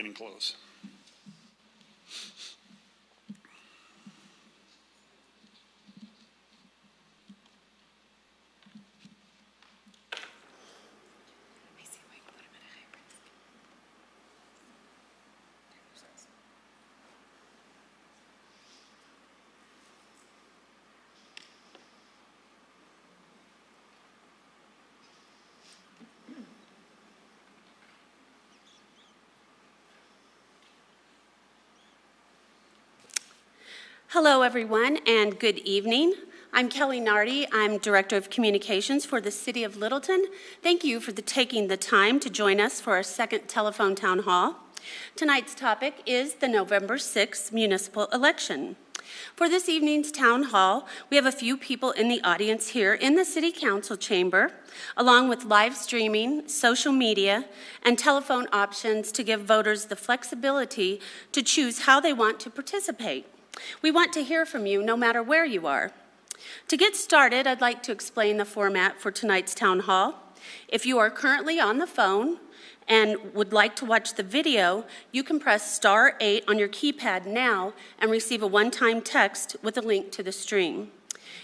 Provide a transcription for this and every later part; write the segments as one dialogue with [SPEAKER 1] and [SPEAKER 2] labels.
[SPEAKER 1] getting close.
[SPEAKER 2] Hello, everyone, and good evening. I'm Kelly Nardi. I'm Director of Communications for the City of Littleton. Thank you for taking the time to join us for our second telephone town hall. Tonight's topic is the November 6th municipal election. For this evening's town hall, we have a few people in the audience here in the City Council chamber, along with live streaming, social media, and telephone options to give voters the flexibility to choose how they want to participate. We want to hear from you no matter where you are. To get started, I'd like to explain the format for tonight's town hall. If you are currently on the phone and would like to watch the video, you can press *8 on your keypad now and receive a one-time text with a link to the stream.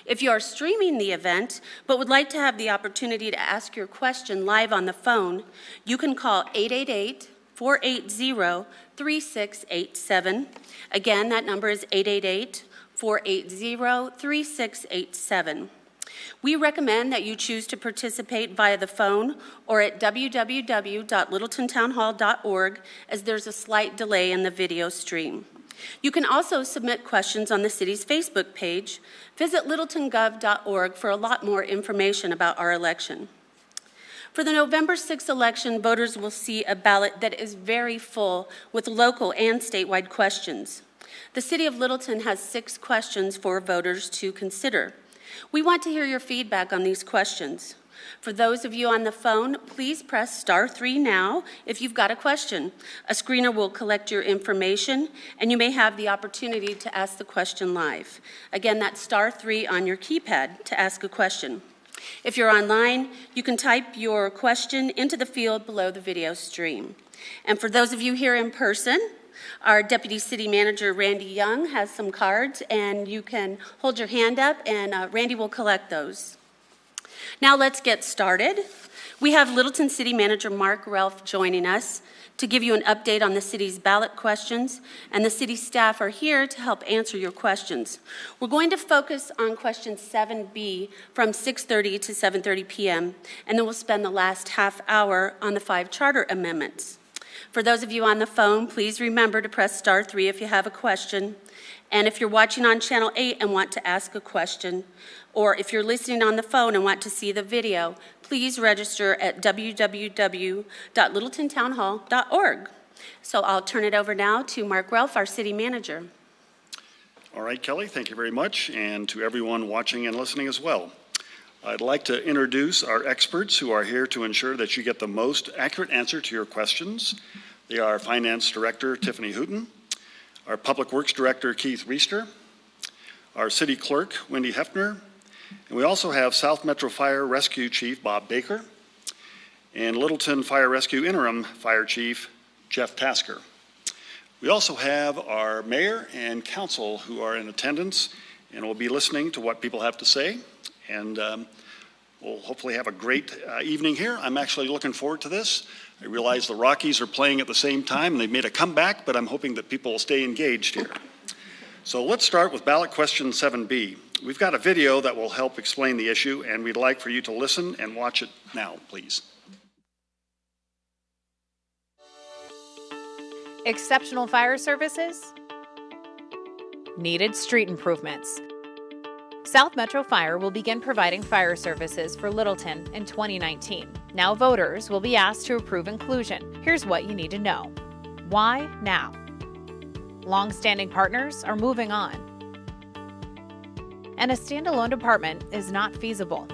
[SPEAKER 2] If you are streaming the event but would like to have the opportunity to ask your question live on the phone, you can call 888-480-3687. Again, that number is 888-480-3687. We recommend that you choose to participate via the phone or at www.littletontownhall.org, as there's a slight delay in the video stream. You can also submit questions on the city's Facebook page. Visit littletongov.org for a lot more information about our election. For the November 6th election, voters will see a ballot that is very full with local and statewide questions. The City of Littleton has 6 questions for voters to consider. We want to hear your feedback on these questions. For those of you on the phone, please press *3 now if you've got a question. A screener will collect your information, and you may have the opportunity to ask the question live. Again, that's *3 on your keypad to ask a question. If you're online, you can type your question into the field below the video stream. And for those of you here in person, our Deputy City Manager, Randy Young, has some cards, and you can hold your hand up, and Randy will collect those. Now let's get started. We have Littleton City Manager Mark Relf joining us to give you an update on the city's ballot questions, and the city staff are here to help answer your questions. We're going to focus on question 7B from 6:30 to 7:30 p.m., and then we'll spend the last half hour on the 5 charter amendments. For those of you on the phone, please remember to press *3 if you have a question. And if you're watching on Channel 8 and want to ask a question, or if you're listening on the phone and want to see the video, please register at www.littletontownhall.org. So I'll turn it over now to Mark Relf, our City Manager.
[SPEAKER 1] All right, Kelly, thank you very much, and to everyone watching and listening as well. I'd like to introduce our experts who are here to ensure that you get the most accurate answer to your questions. They are Finance Director Tiffany Hooten, our Public Works Director Keith Reister, our City Clerk Wendy Hefner, and we also have South Metro Fire Rescue Chief Bob Baker and Littleton Fire Rescue Interim Fire Chief Jeff Tasker. We also have our Mayor and Council who are in attendance and will be listening to what people have to say. And we'll hopefully have a great evening here. I'm actually looking forward to this. I realize the Rockies are playing at the same time, and they've made a comeback, but I'm hoping that people will stay engaged here. So let's start with ballot question 7B. We've got a video that will help explain the issue, and we'd like for you to listen and watch it now, please.
[SPEAKER 3] Exceptional fire services, needed street improvements. South Metro Fire will begin providing fire services for Littleton in 2019. Now voters will be asked to approve inclusion. Here's what you need to know. Why now? Long-standing partners are moving on, and a standalone department is not feasible.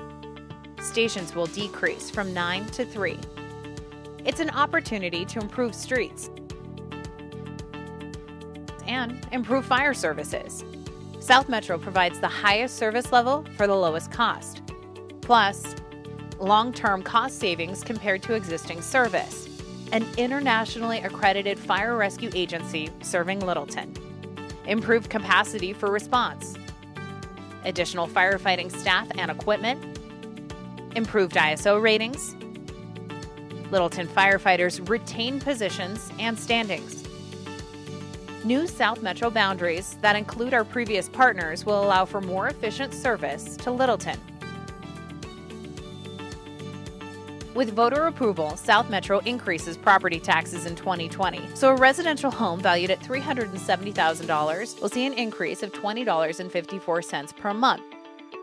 [SPEAKER 3] Stations will decrease from 9 to 3. It's an opportunity to improve streets and improve fire services. South Metro provides the highest service level for the lowest cost, plus long-term cost savings compared to existing service. an internationally accredited fire rescue agency serving Littleton. Improved capacity for response. Additional firefighting staff and equipment. Improved ISO ratings. Littleton firefighters retain positions and standings. New South Metro boundaries that include our previous partners will allow for more efficient service to Littleton. With voter approval, South Metro increases property taxes in 2020. So a residential home valued at $370,000 will see an increase of $20.54 per month.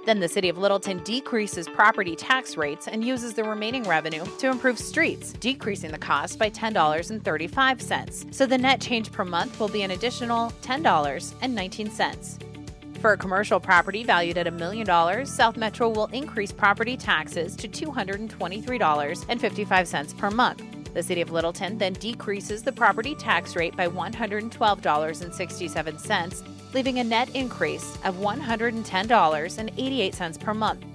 [SPEAKER 3] Then the City of Littleton decreases property tax rates and uses the remaining revenue to improve streets, decreasing the cost by $10.35. So the net change per month will be an additional $10.19. For a commercial property valued at $1 million, South Metro will increase property taxes to $223.55 per month. The City of Littleton then decreases the property tax rate by $112.67, leaving a net increase of $110.88 per month.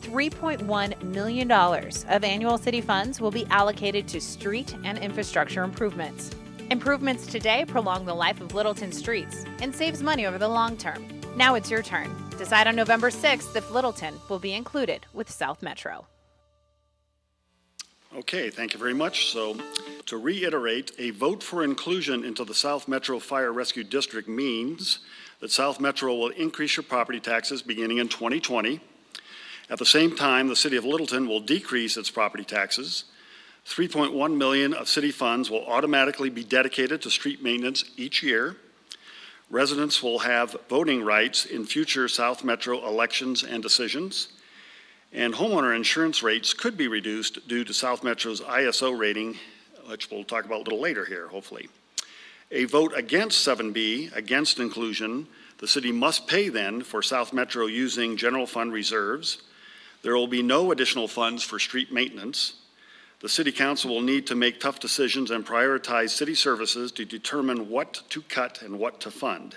[SPEAKER 3] $3.1 million of annual city funds will be allocated to street and infrastructure improvements. Improvements today prolong the life of Littleton streets and saves money over the long term. Now it's your turn. Decide on November 6th if Littleton will be included with South Metro.
[SPEAKER 1] Okay, thank you very much. So to reiterate, a vote for inclusion into the South Metro Fire Rescue District means that South Metro will increase your property taxes beginning in 2020. At the same time, the City of Littleton will decrease its property taxes. $3.1 million of city funds will automatically be dedicated to street maintenance each year. Residents will have voting rights in future South Metro elections and decisions. And homeowner insurance rates could be reduced due to South Metro's ISO rating, which we'll talk about a little later here, hopefully. A vote against 7B, against inclusion, the city must pay then for South Metro using general fund reserves. There will be no additional funds for street maintenance. The City Council will need to make tough decisions and prioritize city services to determine what to cut and what to fund.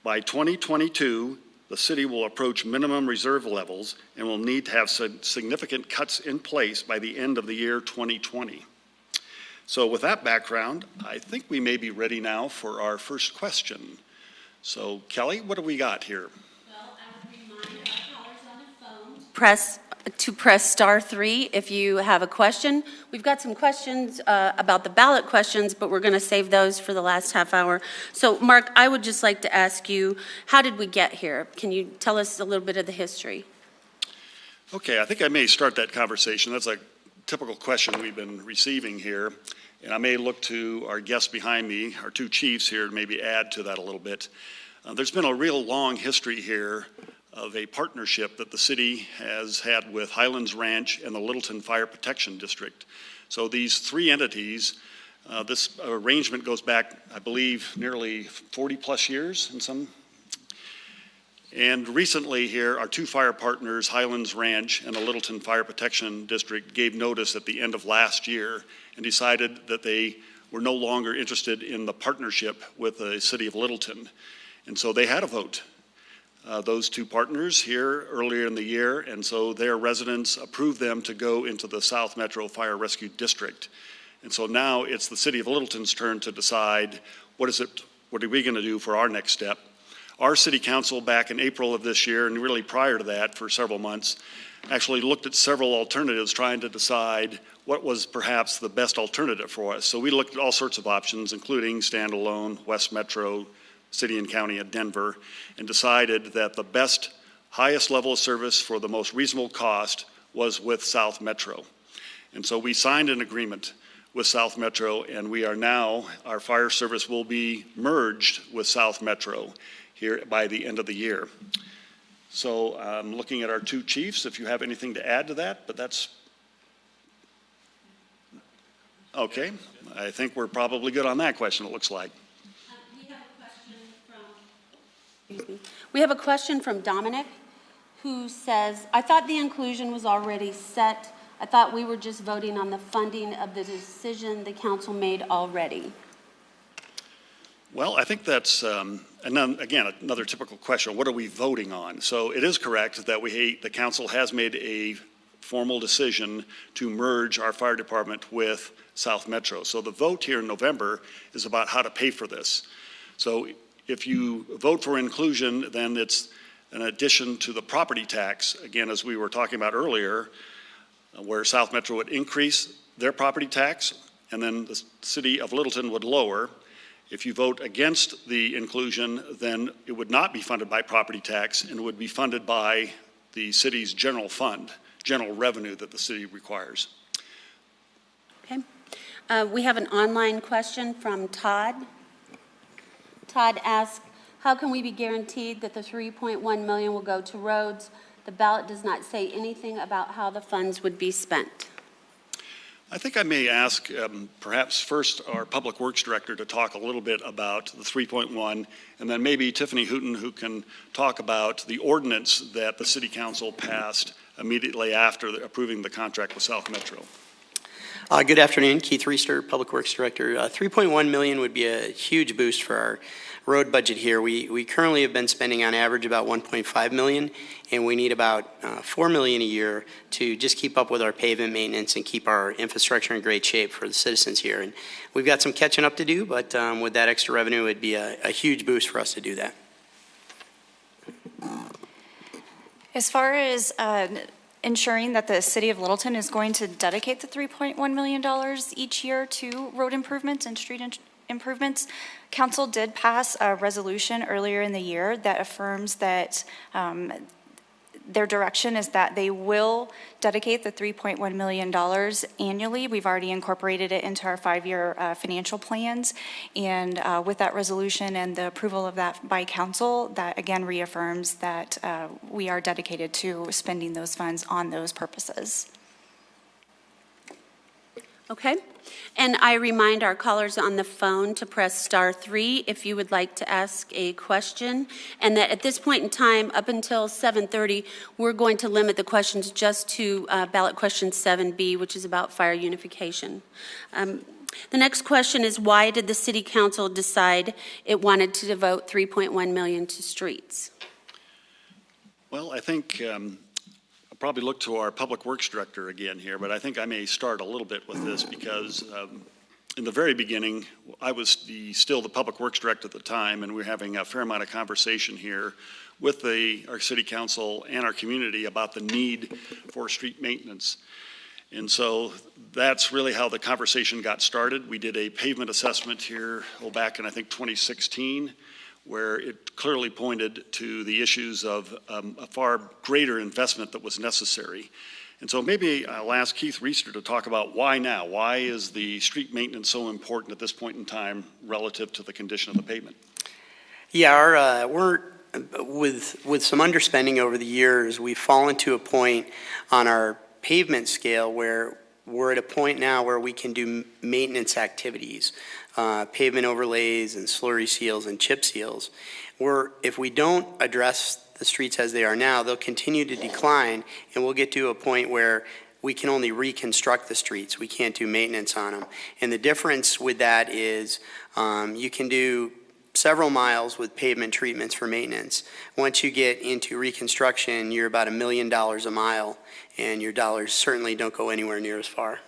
[SPEAKER 1] By 2022, the city will approach minimum reserve levels and will need to have significant cuts in place by the end of the year 2020. So with that background, I think we may be ready now for our first question. So Kelly, what do we got here?
[SPEAKER 2] Well, I would remind our callers on the phone press *3 if you have a question. We've got some questions about the ballot questions, but we're going to save those for the last half hour. So Mark, I would just like to ask you, how did we get here? Can you tell us a little bit of the history?
[SPEAKER 1] Okay, I think I may start that conversation. That's a typical question we've been receiving here. And I may look to our guests behind me, our two chiefs here, to maybe add to that a little bit. There's been a real long history here of a partnership that the city has had with Highlands Ranch and the Littleton Fire Protection District. So these three entities, this arrangement goes back, I believe, nearly 40 plus years in some. And recently here, our two fire partners, Highlands Ranch and the Littleton Fire Protection District, gave notice at the end of last year and decided that they were no longer interested in the partnership with the city of Littleton. And so they had a vote. Those two partners here earlier in the year, and so their residents approved them to go into the South Metro Fire Rescue District. And so now it's the City of Littleton's turn to decide what are we going to do for our next step. Our City Council back in April of this year, and really prior to that for several months, actually looked at several alternatives trying to decide what was perhaps the best alternative for us. So we looked at all sorts of options, including standalone, West Metro, City and County of Denver, and decided that the best, highest level of service for the most reasonable cost was with South Metro. And so we signed an agreement with South Metro, and we are now, our fire service will be merged with South Metro here by the end of the year. So I'm looking at our two chiefs, if you have anything to add to that, but that's okay. I think we're probably good on that question, it looks like.
[SPEAKER 2] We have a question from Dominic, who says, I thought the inclusion was already set. I thought we were just voting on the funding of the decision the council made already.
[SPEAKER 1] Well, I think that's, and then again, another typical question, what are we voting on? So it is correct that the council has made a formal decision to merge our fire department with South Metro. So the vote here in November is about how to pay for this. So if you vote for inclusion, then it's an addition to the property tax, again, as we were talking about earlier, where South Metro would increase their property tax, and then the city of Littleton would lower. If you vote against the inclusion, then it would not be funded by property tax, and it would be funded by the city's general fund, general revenue that the city requires.
[SPEAKER 2] Okay. We have an online question from Todd. Todd asks, how can we be guaranteed that the $3.1 million will go to roads? The ballot does not say anything about how the funds would be spent.
[SPEAKER 1] I think I may ask perhaps first our Public Works Director to talk a little bit about the 3.1, and then maybe Tiffany Hooton, who can talk about the ordinance that the City Council passed immediately after approving the contract with South Metro.
[SPEAKER 4] Good afternoon, Keith Reister, Public Works Director. $3.1 million would be a huge boost for our road budget here. We currently have been spending on average about $1.5 million, and we need about $4 million a year to just keep up with our pavement maintenance and keep our infrastructure in great shape for the citizens here. And we've got some catching up to do, but with that extra revenue, it'd be a huge boost for us to do that.
[SPEAKER 5] As far as ensuring that the City of Littleton is going to dedicate the $3.1 million each year to road improvements and street improvements, Council did pass a resolution earlier in the year that affirms that their direction is that they will dedicate the $3.1 million annually. We've already incorporated it into our 5-year financial plans. And with that resolution and the approval of that by council, that again reaffirms that we are dedicated to spending those funds on those purposes.
[SPEAKER 2] Okay. And I remind our callers on the phone to press *3 if you would like to ask a question. And that at this point in time, up until 7:30, we're going to limit the questions just to ballot question 7B, which is about fire unification. The next question is, why did the City Council decide it wanted to devote $3.1 million to streets?
[SPEAKER 1] Well, I think I'll probably look to our Public Works Director again here, but I think I may start a little bit with this because in the very beginning, I was still the Public Works Director at the time, and we were having a fair amount of conversation here with our City Council and our community about the need for street maintenance. And so that's really how the conversation got started. We did a pavement assessment here back in, I think, 2016, where it clearly pointed to the issues of a far greater investment that was necessary. And so maybe I'll ask Keith Reister to talk about why now. Why is the street maintenance so important at this point in time relative to the condition of the pavement?
[SPEAKER 4] Yeah, we're with some underspending over the years, we've fallen to a point on our pavement scale where we're at a point now where we can do maintenance activities, pavement overlays and slurry seals and chip seals. If we don't address the streets as they are now, they'll continue to decline, and we'll get to a point where we can only reconstruct the streets. We can't do maintenance on them. And the difference with that is you can do several miles with pavement treatments for maintenance. Once you get into reconstruction, you're about $1 million a mile, and your dollars certainly don't go anywhere near as far.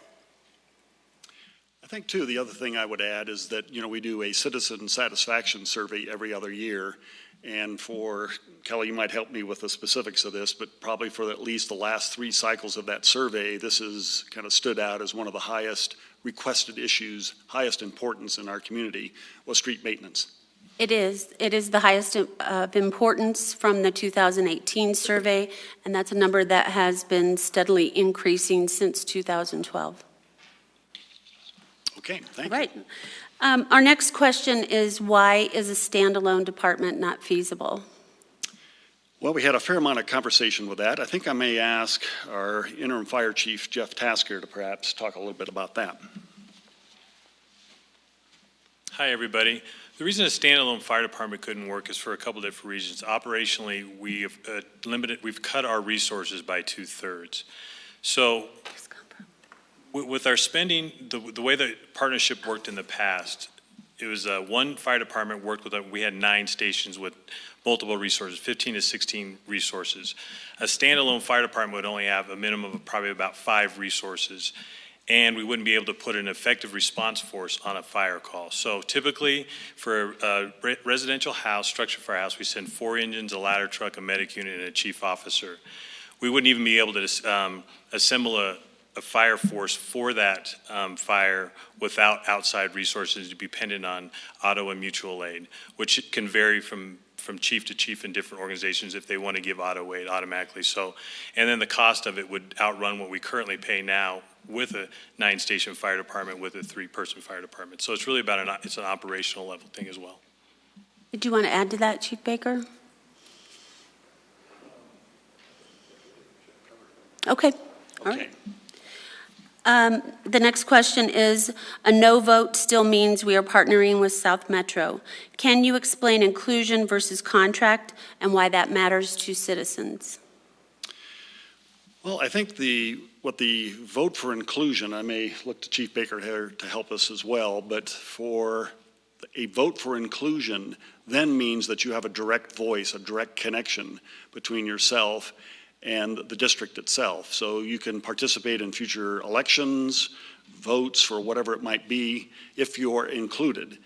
[SPEAKER 1] I think, too, the other thing I would add is that, we do a citizen satisfaction survey every other year. And for, Kelly, you might help me with the specifics of this, but probably for at least the last 3 cycles of that survey, this has kind of stood out as one of the highest requested issues, highest importance in our community, was street maintenance.
[SPEAKER 2] It is. It is the highest of importance from the 2018 survey, and that's a number that has been steadily increasing since 2012.
[SPEAKER 1] Okay, thank
[SPEAKER 2] All
[SPEAKER 1] you.
[SPEAKER 2] right. Our next question is, why is a standalone department not feasible?
[SPEAKER 1] Well, we had a fair amount of conversation with that. I think I may ask our interim fire chief, Jeff Tasker, to perhaps talk a little bit about that.
[SPEAKER 6] Hi, everybody. The reason a standalone fire department couldn't work is for a couple different reasons. Operationally, we've cut our resources by 2/3. So with our spending, the way the partnership worked in the past, one fire department worked with, we had 9 stations with multiple resources, 15 to 16 resources. A standalone fire department would only have a minimum of probably about 5 resources, and we wouldn't be able to put an effective response force on a fire call. So typically, for a residential house, structured fire house, we send 4 engines, a ladder truck, a medic unit, and a chief officer. We wouldn't even be able to assemble a fire force for that fire without outside resources, dependent on auto and mutual aid, which can vary from chief to chief in different organizations if they want to give auto aid automatically. So, and then the cost of it would outrun what we currently pay now with a 9-station fire department with a 3-person fire department. So it's really about it's an operational level thing as well.
[SPEAKER 2] Did you want to add to that, Chief Baker? Okay. All right. The next question is, a no vote still means we are partnering with South Metro. Can you explain inclusion versus contract and why that matters to citizens?
[SPEAKER 1] Well, I think what the vote for inclusion, I may look to Chief Baker here to help us as well, but for a vote for inclusion then means that you have a direct voice, a direct connection between yourself and the district itself. So you can participate in future elections, votes for whatever it might be, if you're included.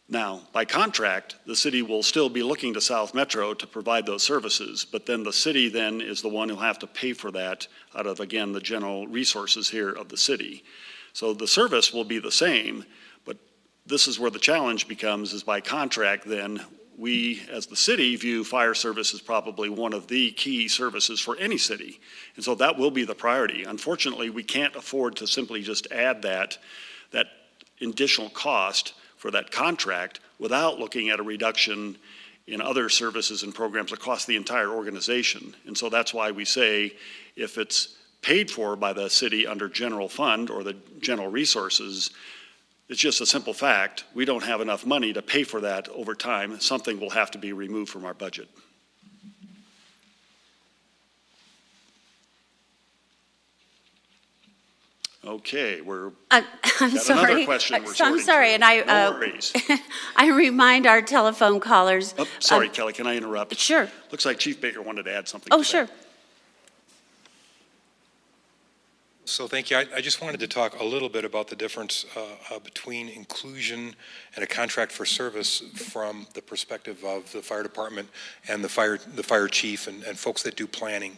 [SPEAKER 1] Now, by contract, the city will still be looking to South Metro to provide those services, but then the city then is the one who'll have to pay for that out of, again, the general resources here of the city. So the service will be the same, but this is where the challenge becomes, is by contract then, we, as the city, view fire service as probably one of the key services for any city. And so that will be the priority. Unfortunately, we can't afford to simply just add that additional cost for that contract without looking at a reduction in other services and programs across the entire organization. And so that's why we say if it's paid for by the city under general fund or the general resources, it's just a simple fact. We don't have enough money to pay for that over time. Something will have to be removed from our budget. Okay,
[SPEAKER 2] I'm
[SPEAKER 1] got
[SPEAKER 2] sorry.
[SPEAKER 1] another question we're
[SPEAKER 2] So I'm
[SPEAKER 1] sorting
[SPEAKER 2] sorry,
[SPEAKER 1] through.
[SPEAKER 2] and I
[SPEAKER 1] No worries.
[SPEAKER 2] I remind our telephone callers.
[SPEAKER 1] Oh, sorry, Kelly, can I interrupt?
[SPEAKER 2] Sure.
[SPEAKER 1] Looks like Chief Baker wanted to add something.
[SPEAKER 2] Oh,
[SPEAKER 1] to that.
[SPEAKER 2] sure.
[SPEAKER 7] So thank you. I just wanted to talk a little bit about the difference between inclusion and a contract for service from the perspective of the fire department and the fire chief and folks that do planning.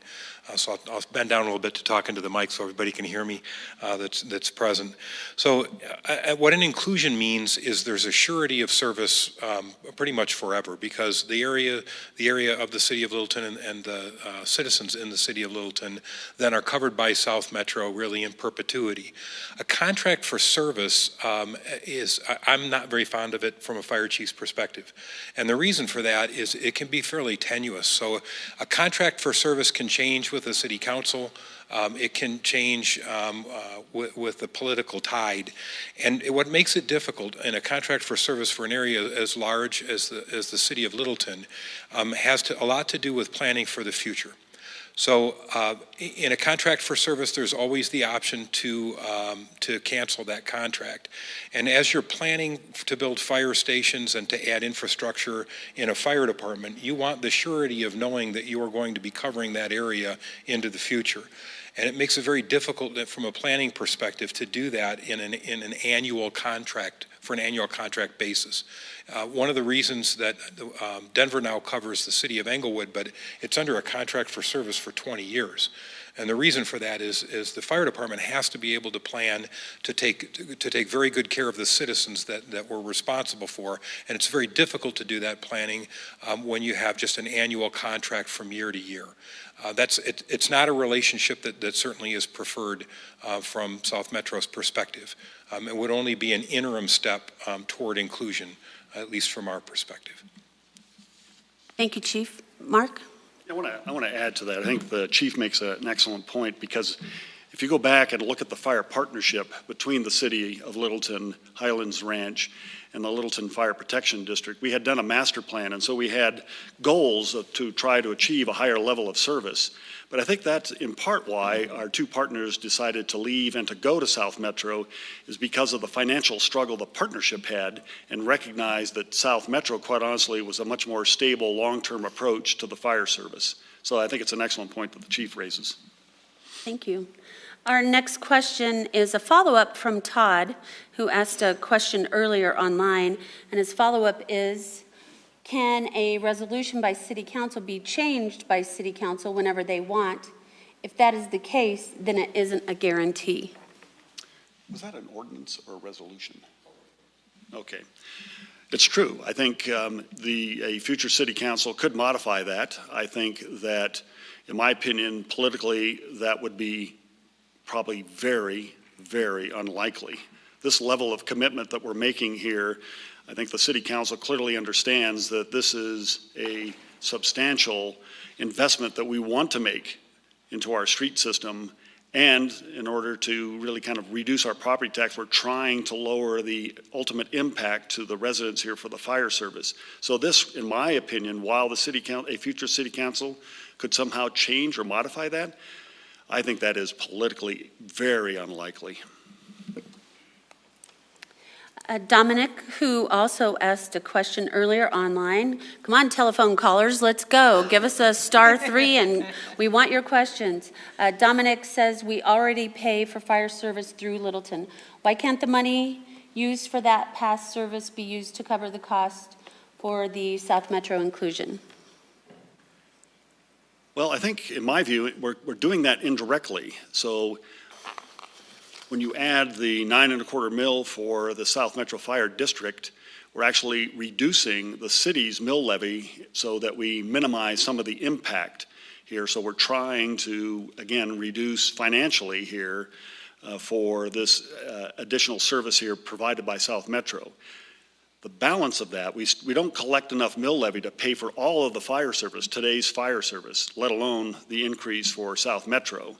[SPEAKER 7] So I'll bend down a little bit to talk into the mic so everybody can hear me that's present. So what an inclusion means is there's a surety of service pretty much forever, because the area of the city of Littleton and the citizens in the city of Littleton then are covered by South Metro really in perpetuity. A contract for service I'm not very fond of it from a fire chief's perspective. And the reason for that is it can be fairly tenuous. So a contract for service can change with the city council. It can change with the political tide. And what makes it difficult in a contract for service for an area as large as the city of Littleton has a lot to do with planning for the future. So in a contract for service, there's always the option to cancel that contract. And as you're planning to build fire stations and to add infrastructure in a fire department, you want the surety of knowing that you are going to be covering that area into the future. And it makes it very difficult from a planning perspective to do that in an annual contract, for an annual contract basis. One of the reasons that Denver now covers the city of Englewood, but it's under a contract for service for 20 years. And the reason for that is the fire department has to be able to plan to take very good care of the citizens that we're responsible for. And it's very difficult to do that planning when you have just an annual contract from year to year. It's not a relationship that certainly is preferred from South Metro's perspective. It would only be an interim step toward inclusion, at least from our perspective.
[SPEAKER 2] Thank you, Chief. Mark?
[SPEAKER 1] I want to add to that. I think the chief makes an excellent point, because if you go back and look at the fire partnership between the city of Littleton, Highlands Ranch, and the Littleton Fire Protection District, we had done a master plan, and so we had goals to try to achieve a higher level of service. But I think that's in part why our two partners decided to leave and to go to South Metro, is because of the financial struggle the partnership had, and recognized that South Metro, quite honestly, was a much more stable, long-term approach to the fire service. So I think it's an excellent point that the chief raises.
[SPEAKER 2] Thank you. Our next question is a follow-up from Todd, who asked a question earlier online, and his follow-up is, can a resolution by City Council be changed by City Council whenever they want? If that is the case, then it isn't a guarantee.
[SPEAKER 1] Was that an ordinance or a resolution? Okay. It's true. I think a future City Council could modify that. I think that, in my opinion, politically, that would be probably very, very unlikely. This level of commitment that we're making here, I think the City Council clearly understands that this is a substantial investment that we want to make into our street system. And in order to really kind of reduce our property tax, we're trying to lower the ultimate impact to the residents here for the fire service. So this, in my opinion, while a future City Council could somehow change or modify that, I think that is politically very unlikely.
[SPEAKER 2] Dominic, who also asked a question earlier online. Come on, telephone callers, let's go. Give us a *3 and we want your questions. Dominic says we already pay for fire service through Littleton. Why can't the money used for that past service be used to cover the cost for the South Metro inclusion?
[SPEAKER 1] Well, I think, in my view, we're doing that indirectly. So when you add the 9.25 mil for the South Metro Fire District, we're actually reducing the city's mill levy so that we minimize some of the impact here. So we're trying to, again, reduce financially here for this additional service here provided by South Metro. The balance of that, we don't collect enough mill levy to pay for all of the fire service, today's fire service, let alone the increase for South Metro.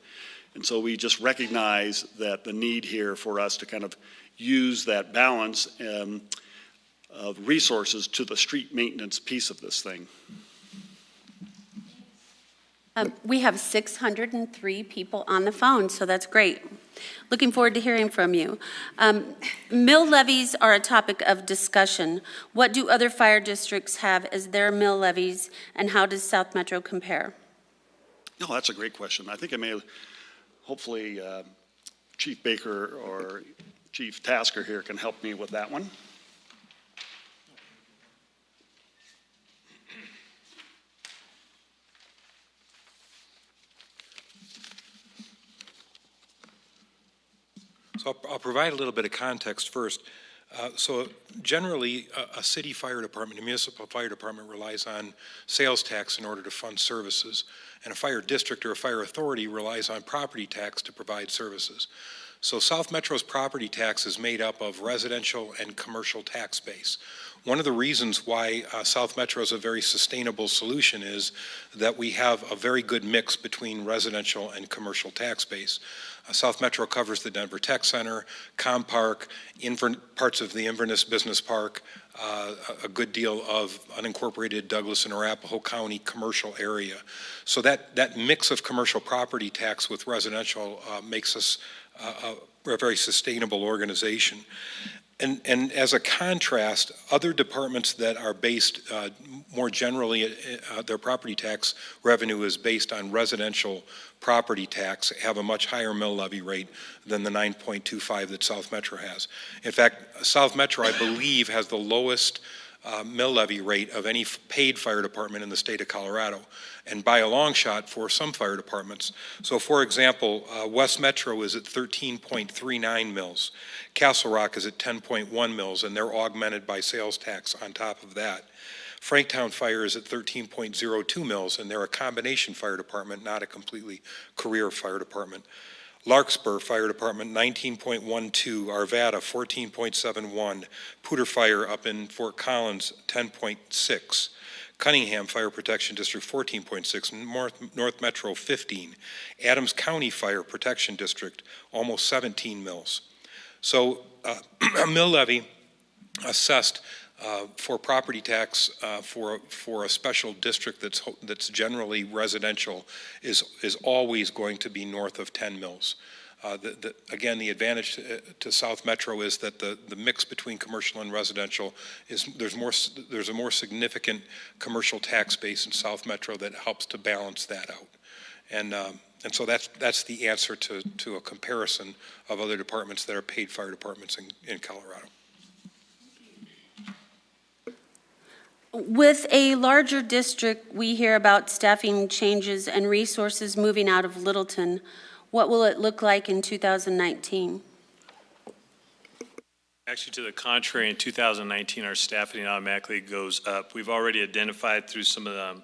[SPEAKER 1] And so we just recognize that the need here for us to kind of use that balance of resources to the street maintenance piece of this thing.
[SPEAKER 2] We have 603 people on the phone, so that's great. Looking forward to hearing from you. Mill levies are a topic of discussion. What do other fire districts have as their mill levies, and how does South Metro compare?
[SPEAKER 1] No, that's a great question. I think I may have, hopefully Chief Baker or Chief Tasker here can help me with that one.
[SPEAKER 7] So I'll provide a little bit of context first. So generally, a city fire department, a municipal fire department relies on sales tax in order to fund services, and a fire district or a fire authority relies on property tax to provide services. So South Metro's property tax is made up of residential and commercial tax base. One of the reasons why South Metro is a very sustainable solution is that we have a very good mix between residential and commercial tax base. South Metro covers the Denver Tech Center, Compark, parts of the Inverness Business Park, a good deal of unincorporated Douglas and Arapahoe County commercial area. So that mix of commercial property tax with residential makes us a very sustainable organization. And as a contrast, other departments that are based more generally, their property tax revenue is based on residential property tax, have a much higher mill levy rate than the 9.25 that South Metro has. In fact, South Metro, I believe, has the lowest mill levy rate of any paid fire department in the state of Colorado, and by a long shot for some fire departments. So for example, West Metro is at 13.39 mils. Castle Rock is at 10.1 mils, and they're augmented by sales tax on top of that. Franktown Fire is at 13.02 mils, and they're a combination fire department, not a completely career fire department. Larkspur Fire Department, 19.12, Arvada, 14.71, Poudre Fire up in Fort Collins, 10.6, Cunningham Fire Protection District 14.6, North Metro 15, Adams County Fire Protection District almost 17 mills. So a mill levy assessed for property tax for a special district that's generally residential is always going to be north of 10 mills. Again, the advantage to South Metro is that the mix between commercial and residential is there's a more significant commercial tax base in South Metro that helps to balance that out, and so that's the answer to a comparison of other departments that are paid fire departments in Colorado.
[SPEAKER 2] With a larger district, we hear about staffing changes and resources moving out of Littleton. What will it look like in 2019?
[SPEAKER 6] Actually, to the contrary, in 2019, our staffing automatically goes up. We've already identified through some of the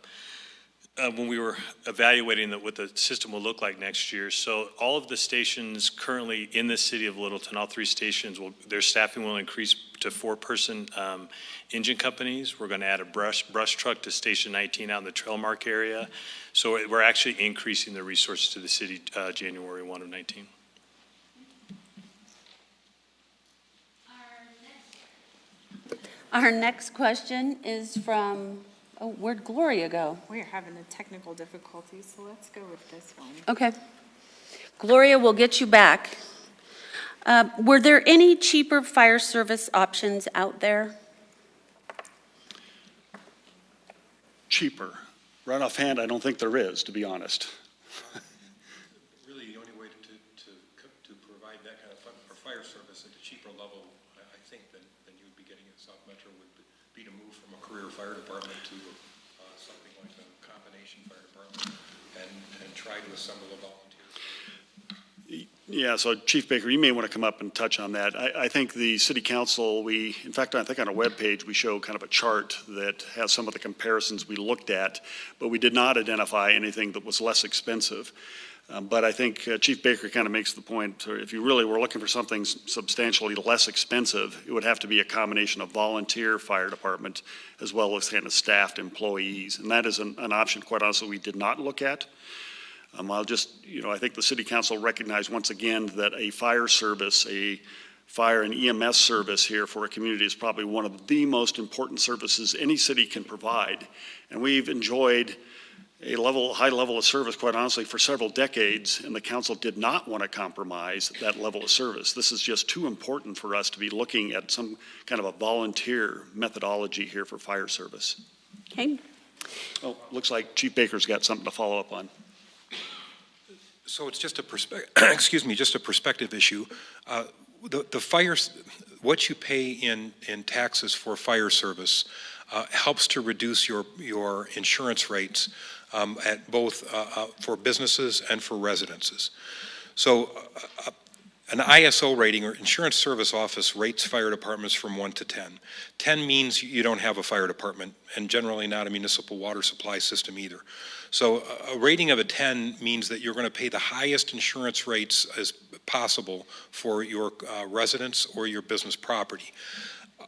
[SPEAKER 6] when we were evaluating what the system will look like next year. So all of the stations currently in the city of Littleton, all 3 stations, their staffing will increase to 4-person engine companies. We're going to add a brush truck to Station 19 out in the Trailmark area. So we're actually increasing the resources to the city January 1 of 19.
[SPEAKER 2] Our next question is from, where'd Gloria go?
[SPEAKER 8] We are having a technical difficulty, so let's go with this one.
[SPEAKER 2] Okay. Gloria, we'll get you back. Were there any cheaper fire service options out there?
[SPEAKER 1] Cheaper. Right offhand, I don't think there is, to be honest.
[SPEAKER 7] Really, the only way to provide that kind of fire service at a cheaper level, I think, than you would be getting at South Metro would be to move from a career fire department to something like a combination fire department and try to assemble a volunteer.
[SPEAKER 1] Yeah, so Chief Baker, you may want to come up and touch on that. I think the city council, in fact, I think on our webpage, we show kind of a chart that has some of the comparisons we looked at, but we did not identify anything that was less expensive. But I think Chief Baker kind of makes the point, or if you really were looking for something substantially less expensive, it would have to be a combination of volunteer fire department as well as kind of staffed employees. And that is an option, quite honestly, we did not look at. I'll just, I think the city council recognized once again that a fire service, a fire and EMS service here for a community is probably one of the most important services any city can provide. And we've enjoyed a high level of service, quite honestly, for several decades, and the council did not want to compromise that level of service. This is just too important for us to be looking at some kind of a volunteer methodology here for fire service.
[SPEAKER 2] Okay.
[SPEAKER 1] Oh, looks like Chief Baker's got something to follow up on.
[SPEAKER 7] So it's just a perspective issue. The fires, what you pay in taxes for fire service helps to reduce your insurance rates at both for businesses and for residences. So an ISO rating, or Insurance Service Office, rates fire departments from 1 to 10. 10 means you don't have a fire department, and generally not a municipal water supply system either. So a rating of a 10 means that you're going to pay the highest insurance rates as possible for your residence or your business property.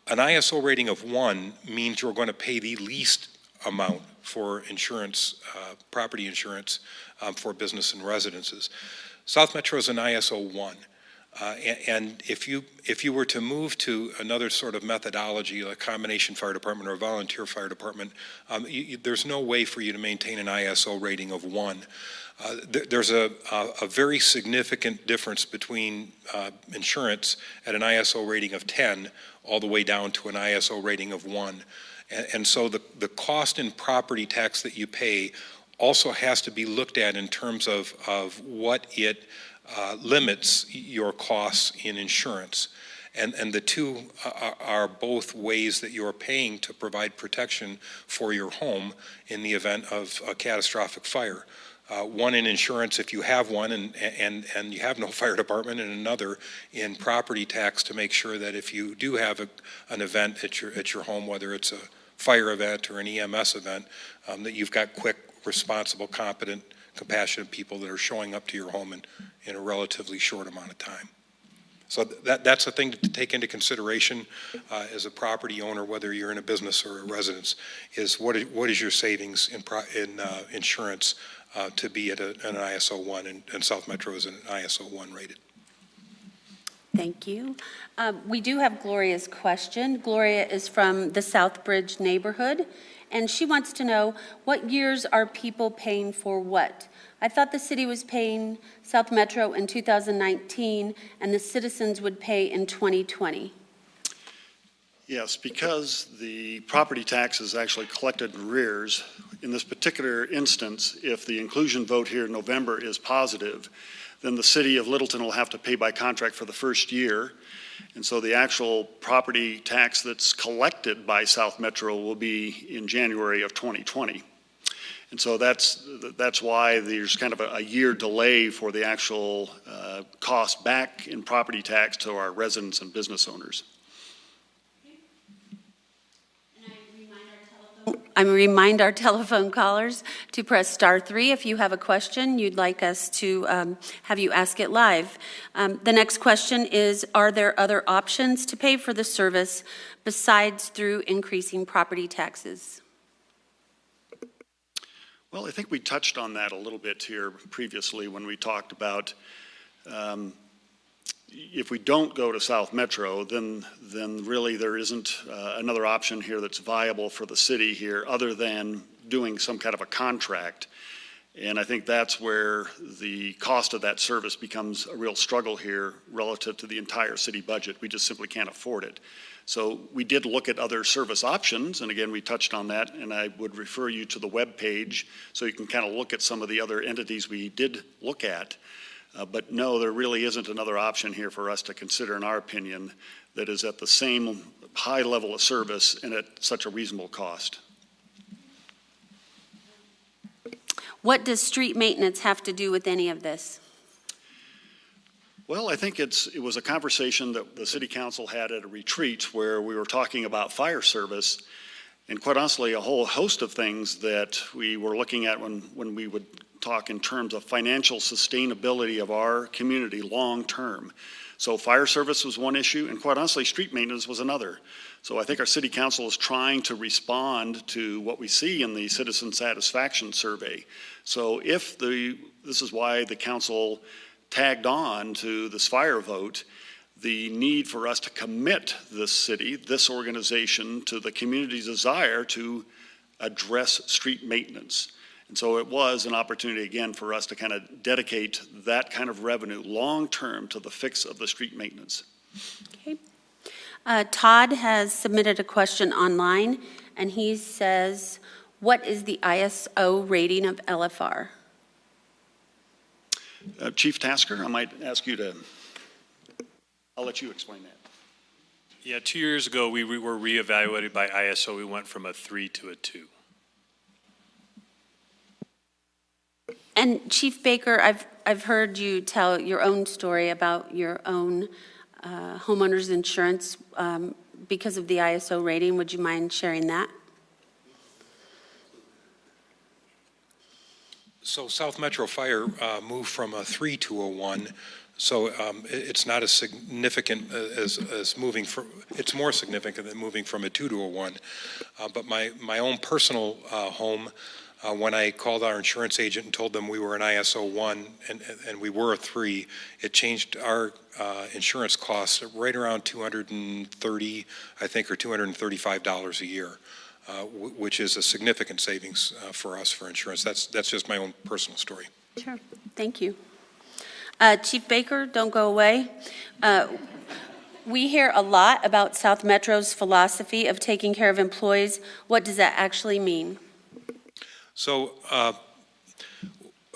[SPEAKER 7] An ISO rating of 1 means you're going to pay the least amount for insurance, property insurance for business and residences. South Metro is an ISO 1. And if you were to move to another sort of methodology, like a combination fire department or a volunteer fire department, there's no way for you to maintain an ISO rating of 1. There's a very significant difference between insurance at an ISO rating of 10 all the way down to an ISO rating of 1. And so the cost in property tax that you pay also has to be looked at in terms of what it limits your costs in insurance. And the two are both ways that you're paying to provide protection for your home in the event of a catastrophic fire. One in insurance if you have one and you have no fire department, and another in property tax to make sure that if you do have an event at your home, whether it's a fire event or an EMS event, that you've got quick, responsible, competent, compassionate people that are showing up to your home in a relatively short amount of time. So that's a thing to take into consideration as a property owner, whether you're in a business or a residence, is what is your savings in insurance to be at an ISO 1, and South Metro is an ISO 1 rated.
[SPEAKER 2] Thank you. We do have Gloria's question. Gloria is from the Southbridge neighborhood, and she wants to know, what years are people paying for what? I thought the city was paying South Metro in 2019, and the citizens would pay in 2020.
[SPEAKER 1] Yes, because the property tax is actually collected in arrears. In this particular instance, if the inclusion vote here in November is positive, then the city of Littleton will have to pay by contract for the first year. And so the actual property tax that's collected by South Metro will be in January of 2020. And so that's why there's kind of a year delay for the actual cost back in property tax to our residents and business owners.
[SPEAKER 2] I remind our telephone callers to press *3 if you have a question you'd like us to have you ask it live. The next question is, are there other options to pay for the service besides through increasing property taxes?
[SPEAKER 1] Well, I think we touched on that a little bit here previously when we talked about if we don't go to South Metro, then really there isn't another option here that's viable for the city here other than doing some kind of a contract. And I think that's where the cost of that service becomes a real struggle here relative to the entire city budget. We just simply can't afford it. So we did look at other service options, and again, we touched on that, and I would refer you to the web page so you can kind of look at some of the other entities we did look at. But no, there really isn't another option here for us to consider, in our opinion, that is at the same high level of service and at such a reasonable cost.
[SPEAKER 2] What does street maintenance have to do with any of this?
[SPEAKER 1] Well, I think it was a conversation that the city council had at a retreat where we were talking about fire service, and quite honestly, a whole host of things that we were looking at when we would talk in terms of financial sustainability of our community long term. So fire service was one issue, and quite honestly, street maintenance was another. So I think our city council is trying to respond to what we see in the citizen satisfaction survey. So this is why the council tagged on to this fire vote, the need for us to commit this city, this organization, to the community's desire to address street maintenance. And so it was an opportunity, again, for us to kind of dedicate that kind of revenue long-term to the fix of the street maintenance.
[SPEAKER 2] Okay. Todd has submitted a question online, and he says, what is the ISO rating of LFR?
[SPEAKER 1] Chief Tasker, I might ask you to, I'll let you explain that.
[SPEAKER 6] Yeah, 2 years ago, we were reevaluated by ISO. We went from a 3 to a 2.
[SPEAKER 2] And Chief Baker, I've heard you tell your own story about your own homeowner's insurance because of the ISO rating. Would you mind sharing that?
[SPEAKER 7] So South Metro Fire moved from a 3 to a 1. So it's not as significant as moving from, it's more significant than moving from a 2 to a 1. But my own personal home, when I called our insurance agent and told them we were an ISO 1 and we were a 3, it changed our insurance costs right around $230, I think, or $235 a year, which is a significant savings for us for insurance. That's just my own personal story.
[SPEAKER 2] Sure. Thank you. Chief Baker, don't go away. We hear a lot about South Metro's philosophy of taking care of employees. What does that actually mean?
[SPEAKER 7] So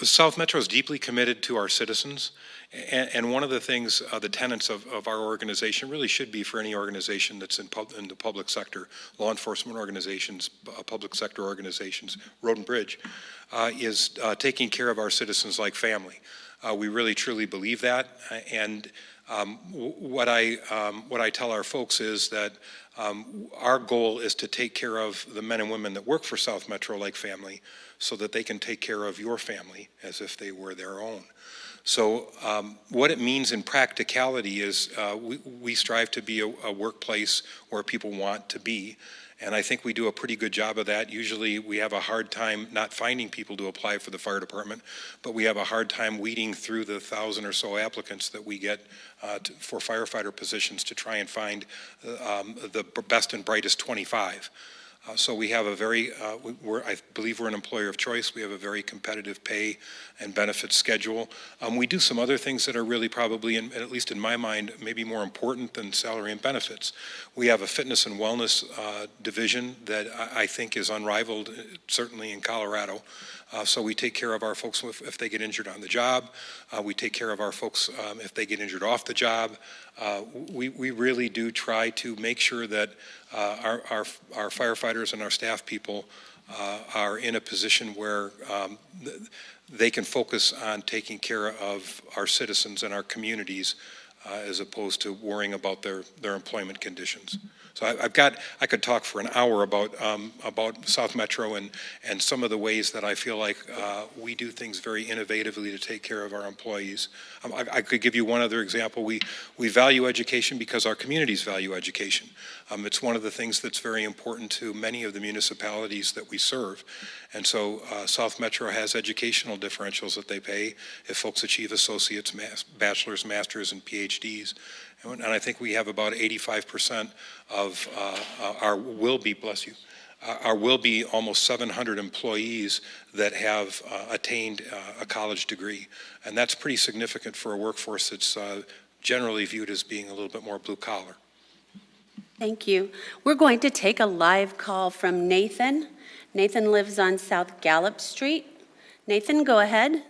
[SPEAKER 7] South Metro is deeply committed to our citizens, and one of the things, the tenets of our organization really should be for any organization that's in the public sector, law enforcement organizations, public sector organizations, road and bridge, is taking care of our citizens like family. We really truly believe that, and what I tell our folks is that our goal is to take care of the men and women that work for South Metro like family, so that they can take care of your family as if they were their own. So what it means in practicality is we strive to be a workplace where people want to be. And I think we do a pretty good job of that. Usually we have a hard time not finding people to apply for the fire department, but we have a hard time weeding through the 1,000 or so applicants that we get for firefighter positions to try and find the best and brightest 25. So we have a very, I believe we're an employer of choice. We have a very competitive pay and benefits schedule. We do some other things that are really probably, at least in my mind, maybe more important than salary and benefits. We have a fitness and wellness division that I think is unrivaled, certainly in Colorado. So we take care of our folks if they get injured on the job. We take care of our folks if they get injured off the job. We really do try to make sure that our firefighters and our staff people are in a position where they can focus on taking care of our citizens and our communities as opposed to worrying about their employment conditions. So I could talk for an hour about South Metro and some of the ways that I feel like we do things very innovatively to take care of our employees. I could give you one other example. We value education because our communities value education. It's one of the things that's very important to many of the municipalities that we serve. And so South Metro has educational differentials that they pay if folks achieve associates, bachelor's, master's, and PhDs. And I think we have about 85% of our will-be, bless you, our will-be almost 700 employees that have attained a college degree. And that's pretty significant for a workforce that's generally viewed as being a little bit more blue-collar.
[SPEAKER 2] Thank you. We're going to take a live call from Nathan. Nathan lives on South Gallup Street. Nathan, go ahead.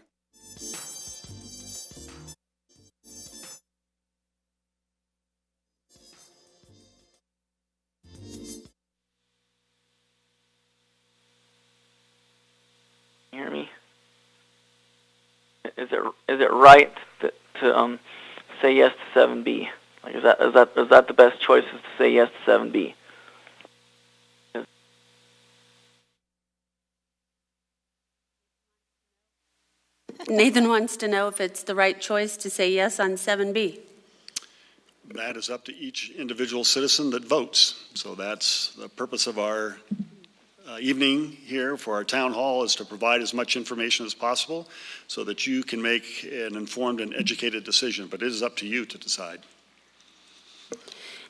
[SPEAKER 9] Hear me? Is it right to say yes to 7B? Like is that the best choice, is to say yes to 7B?
[SPEAKER 2] Nathan wants to know if it's the right choice to say yes on 7B.
[SPEAKER 1] That is up to each individual citizen that votes. So that's the purpose of our evening here for our town hall, is to provide as much information as possible so that you can make an informed and educated decision. But it is up to you to decide.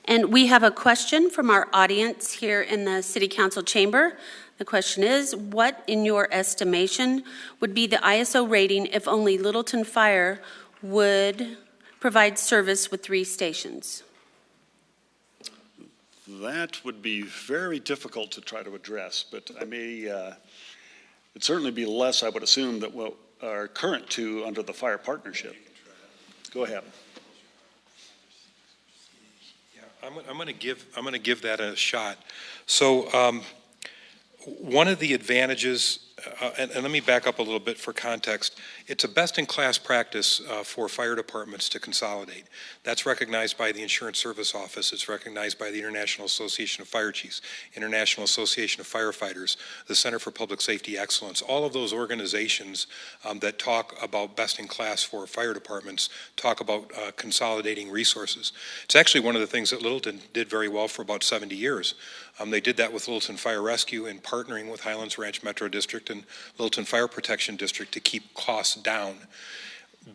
[SPEAKER 2] And we have a question from our audience here in the City Council chamber. The question is, what, in your estimation, would be the ISO rating if only Littleton Fire would provide service with 3 stations?
[SPEAKER 1] That would be very difficult to try to address, but I may, it'd certainly be less, I would assume, that what our current 2 under the fire partnership. Go ahead.
[SPEAKER 7] Yeah, I'm going to give that a shot. So one of the advantages, and let me back up a little bit for context, it's a best-in-class practice for fire departments to consolidate. That's recognized by the Insurance Service Office. It's recognized by the International Association of Fire Chiefs, International Association of Firefighters, the Center for Public Safety Excellence. All of those organizations that talk about best-in-class for fire departments talk about consolidating resources. It's actually one of the things that Littleton did very well for about 70 years. They did that with Littleton Fire Rescue in partnering with Highlands Ranch Metro District and Littleton Fire Protection District to keep costs down.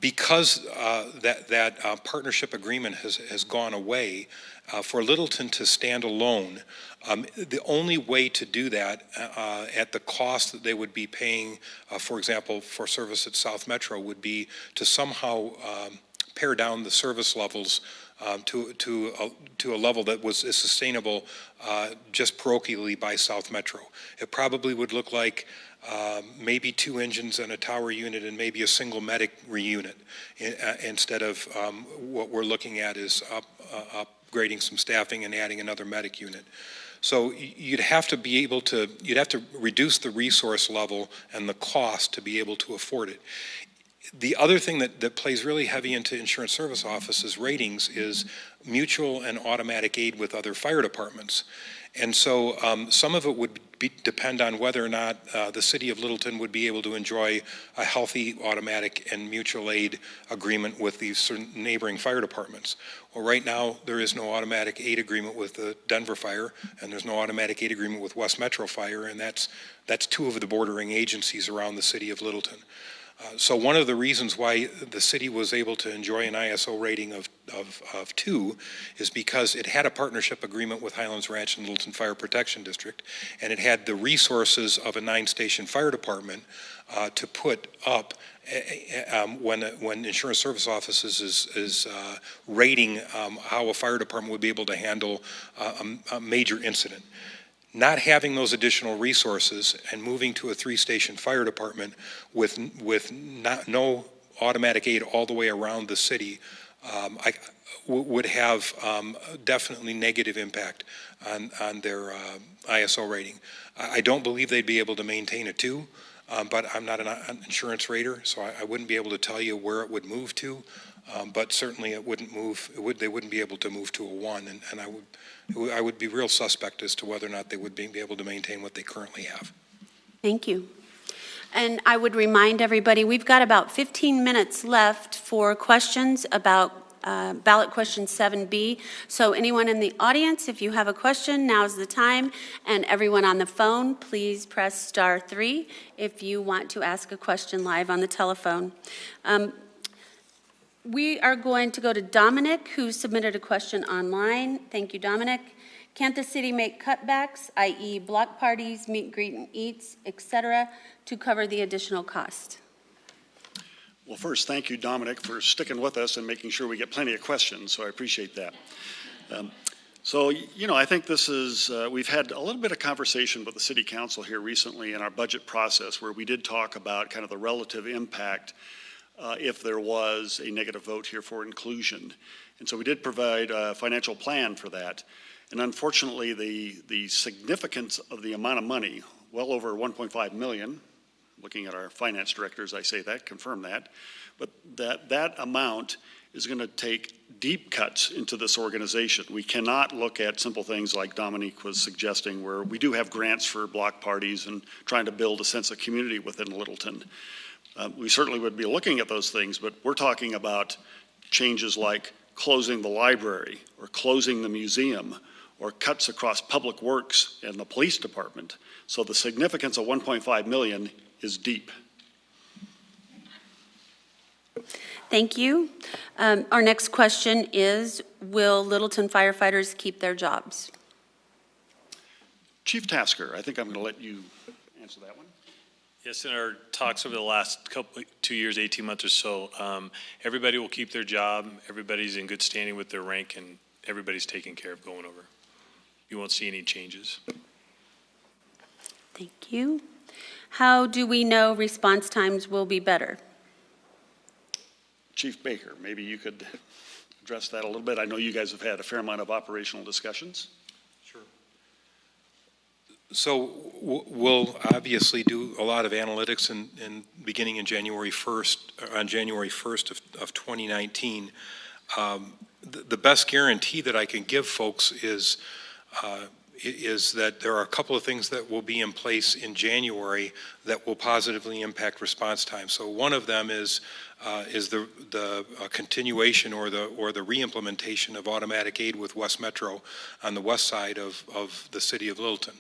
[SPEAKER 7] Because that partnership agreement has gone away, for Littleton to stand alone, the only way to do that at the cost that they would be paying, for example, for service at South Metro, would be to somehow pare down the service levels to a level that was sustainable just parochially by South Metro. It probably would look like maybe 2 engines and a tower unit and maybe a single medic reunit instead of what we're looking at is upgrading some staffing and adding another medic unit. So you'd have to be able to, you'd have to reduce the resource level and the cost to be able to afford it. The other thing that plays really heavy into Insurance Service Office's ratings is mutual and automatic aid with other fire departments. And so some of it would depend on whether or not the city of Littleton would be able to enjoy a healthy automatic and mutual aid agreement with these certain neighboring fire departments. Well, right now, there is no automatic aid agreement with the Denver Fire, and there's no automatic aid agreement with West Metro Fire, and that's two of the bordering agencies around the city of Littleton. So one of the reasons why the city was able to enjoy an ISO rating of 2 is because it had a partnership agreement with Highlands Ranch and Littleton Fire Protection District, and it had the resources of a 9-station fire department to put up when Insurance Service Offices is rating how a fire department would be able to handle a major incident. Not having those additional resources and moving to a 3-station fire department with no automatic aid all the way around the city would have definitely negative impact on their ISO rating. I don't believe they'd be able to maintain a 2, but I'm not an insurance rater, so I wouldn't be able to tell you where it would move to. But certainly it wouldn't move. They wouldn't be able to move to a 1, and I would be real suspect as to whether or not they would be able to maintain what they currently have.
[SPEAKER 2] Thank you. And I would remind everybody, we've got about 15 minutes left for questions about ballot question 7B. So anyone in the audience, if you have a question, now's the time. And everyone on the phone, please press *3 if you want to ask a question live on the telephone. We are going to go to Dominic, who submitted a question online. Thank you, Dominic. Can't the city make cutbacks, i.e. block parties, meet, greet, and eats, etc., to cover the additional cost?
[SPEAKER 1] Well, first, thank you, Dominic, for sticking with us and making sure we get plenty of questions, so I appreciate that. So, you know, I think this is, we've had a little bit of conversation with the City Council here recently in our budget process where we did talk about kind of the relative impact if there was a negative vote here for inclusion. And so we did provide a financial plan for that. And unfortunately, the significance of the amount of money, well over 1.5 million, looking at our finance director as I say that, confirm that, but that amount is going to take deep cuts into this organization. We cannot look at simple things like Dominique was suggesting, where we do have grants for block parties and trying to build a sense of community within Littleton. We certainly would be looking at those things, but we're talking about changes like closing the library or closing the museum or cuts across public works and the police department. So the significance of 1.5 million is deep.
[SPEAKER 2] Thank you. Our next question is, will Littleton firefighters keep their jobs?
[SPEAKER 1] Chief Tasker, I think I'm going to let you answer that one.
[SPEAKER 6] Yes, in our talks over the last 2 years, 18 months or so, everybody will keep their job, everybody's in good standing with their rank, and everybody's taken care of going over. You won't see any changes.
[SPEAKER 2] Thank you. How do we know response times will be better?
[SPEAKER 1] Chief Baker, maybe you could address that a little bit. I know you guys have had a fair amount of operational discussions.
[SPEAKER 7] Sure. So we'll obviously do a lot of analytics in beginning in January 1st, on January 1st of 2019. The best guarantee that I can give folks is that there are a couple of things that will be in place in January that will positively impact response time. So one of them is the continuation or the re-implementation of automatic aid with West Metro on the west side of the city of Littleton.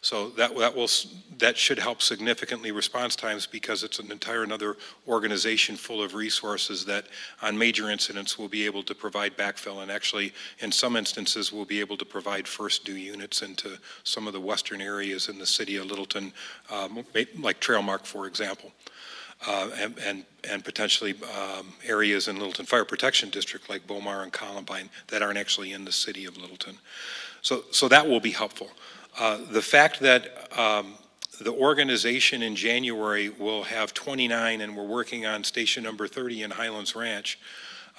[SPEAKER 7] So that should help significantly response times, because it's an entire another organization full of resources that on major incidents will be able to provide backfill, and actually in some instances will be able to provide first due units into some of the western areas in the city of Littleton, like Trailmark, for example. And potentially areas in Littleton Fire Protection District like Beaumar and Columbine that aren't actually in the city of Littleton. So that will be helpful. The fact that the organization in January will have 29, and we're working on station number 30 in Highlands Ranch,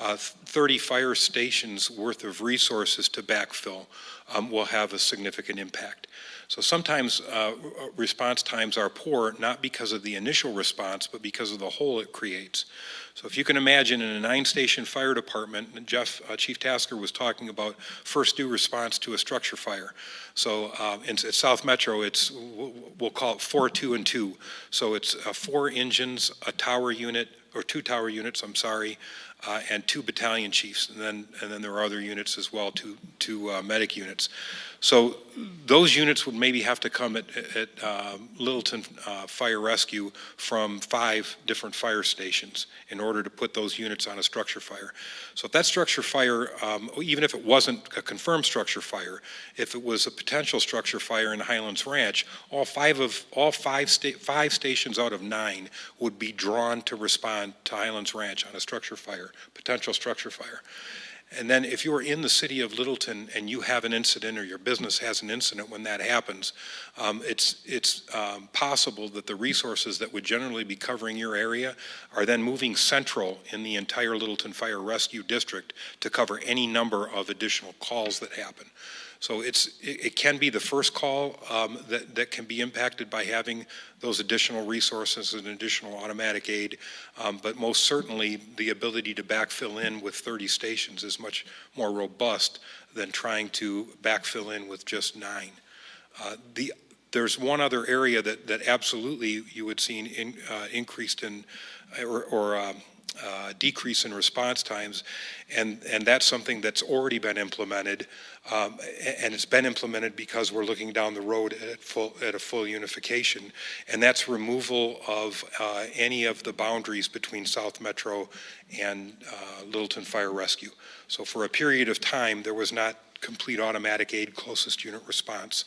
[SPEAKER 7] 30 fire stations worth of resources to backfill will have a significant impact. So sometimes response times are poor, not because of the initial response, but because of the hole it creates. So if you can imagine in a 9-station fire department, and Chief Tasker was talking about first due response to a structure fire. So at South Metro, we'll call it 4, 2, and 2. So it's 4 engines, a tower unit, or 2 tower units, I'm sorry, and 2 battalion chiefs, and then there are other units as well, two medic units. So those units would maybe have to come at Littleton Fire Rescue from 5 different fire stations in order to put those units on a structure fire. So if that structure fire, even if it wasn't a confirmed structure fire, if it was a potential structure fire in Highlands Ranch, all five stations out of 9 would be drawn to respond to Highlands Ranch on a structure fire, potential structure fire. And then if you are in the city of Littleton and you have an incident or your business has an incident when that happens, it's possible that the resources that would generally be covering your area are then moving central in the entire Littleton Fire Rescue District to cover any number of additional calls that happen. So it can be the first call that can be impacted by having those additional resources and additional automatic aid, but most certainly the ability to backfill in with 30 stations is much more robust than trying to backfill in with just 9. There's one other area that absolutely you would see increased in or decrease in response times, and that's something that's already been implemented, and it's been implemented because we're looking down the road at a full unification, and that's removal of any of the boundaries between South Metro and Littleton Fire Rescue. So for a period of time, there was not complete automatic aid closest unit response,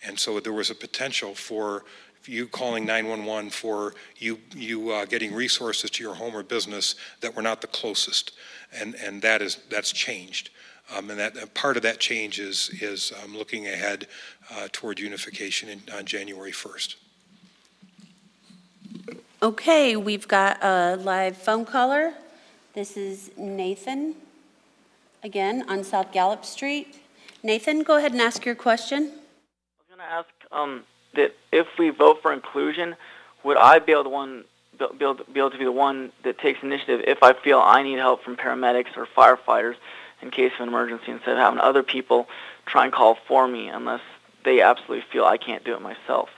[SPEAKER 7] and so there was a potential for you calling 911 for you getting resources to your home or business that were not the closest, and that's changed, and that part of that change is looking ahead toward unification on January 1st.
[SPEAKER 2] Okay, we've got a live phone caller. This is Nathan, again on South Gallup Street. Nathan, go ahead and ask your question.
[SPEAKER 9] I was going to ask that if we vote for inclusion, would I be able to be the one that takes initiative if I feel I need help from paramedics or firefighters in case of an emergency, instead of having other people try and call for me unless they absolutely feel I can't do it myself?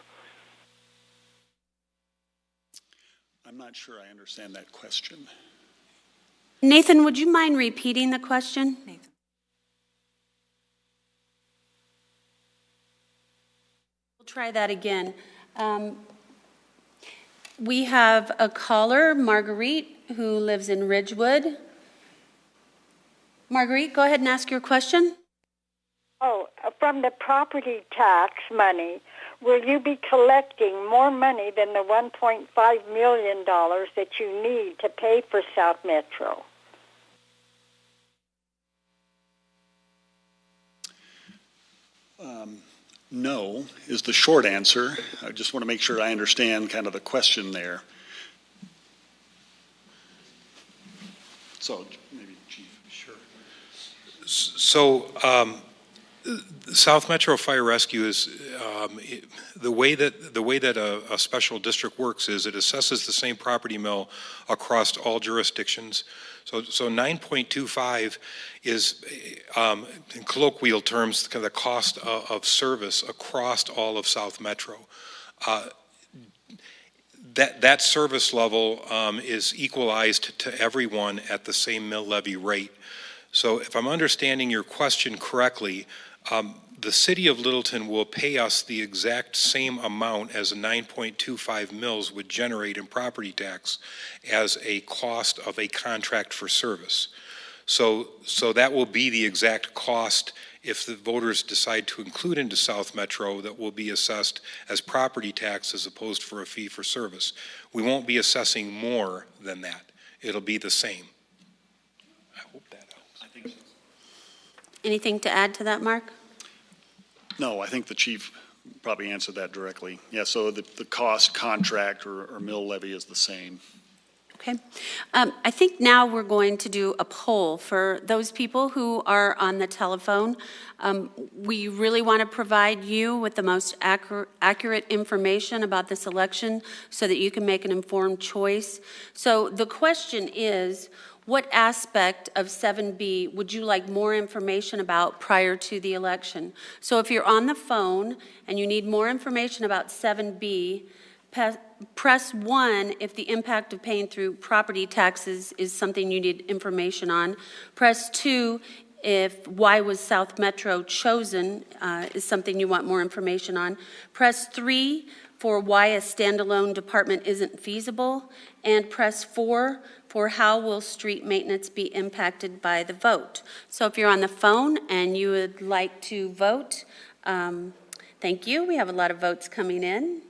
[SPEAKER 1] I'm not sure I understand that question.
[SPEAKER 2] Nathan, would you mind repeating the question?
[SPEAKER 8] Nathan.
[SPEAKER 2] We'll try that again. We have a caller, Marguerite, who lives in Ridgewood. Marguerite, go ahead and ask your question.
[SPEAKER 10] From the property tax money, will you be collecting more money than the $1.5 million that you need to pay for South Metro?
[SPEAKER 1] No is the short answer. I just want to make sure I understand kind of the question there. So maybe Chief.
[SPEAKER 7] Sure. So South Metro Fire Rescue is the way that a special district works is it assesses the same property mill across all jurisdictions. So 9.25 is, in colloquial terms, kind of the cost of service across all of South Metro. That service level is equalized to everyone at the same mill levy rate. So if I'm understanding your question correctly, the city of Littleton will pay us the exact same amount as a 9.25 mills would generate in property tax as a cost of a contract for service. So that will be the exact cost if the voters decide to include into South Metro that will be assessed as property tax as opposed for a fee for service. We won't be assessing more than that. It'll be the same. I hope that helps.
[SPEAKER 1] I think so.
[SPEAKER 2] Anything to add to that, Mark?
[SPEAKER 1] No, I think the chief probably answered that directly. Yeah, so the cost contract or mill levy is the same.
[SPEAKER 2] Okay. I think now we're going to do a poll for those people who are on the telephone. We really want to provide you with the most accurate information about this election so that you can make an informed choice. So the question is, what aspect of 7B would you like more information about prior to the election? So if you're on the phone and you need more information about 7B, press 1 if the impact of paying through property taxes is something you need information on. Press 2 if why was South Metro chosen is something you want more information on. Press 3 for why a standalone department isn't feasible. And press 4 for how will street maintenance be impacted by the vote. So if you're on the phone and you would like to vote, thank you. We have a lot of votes coming in.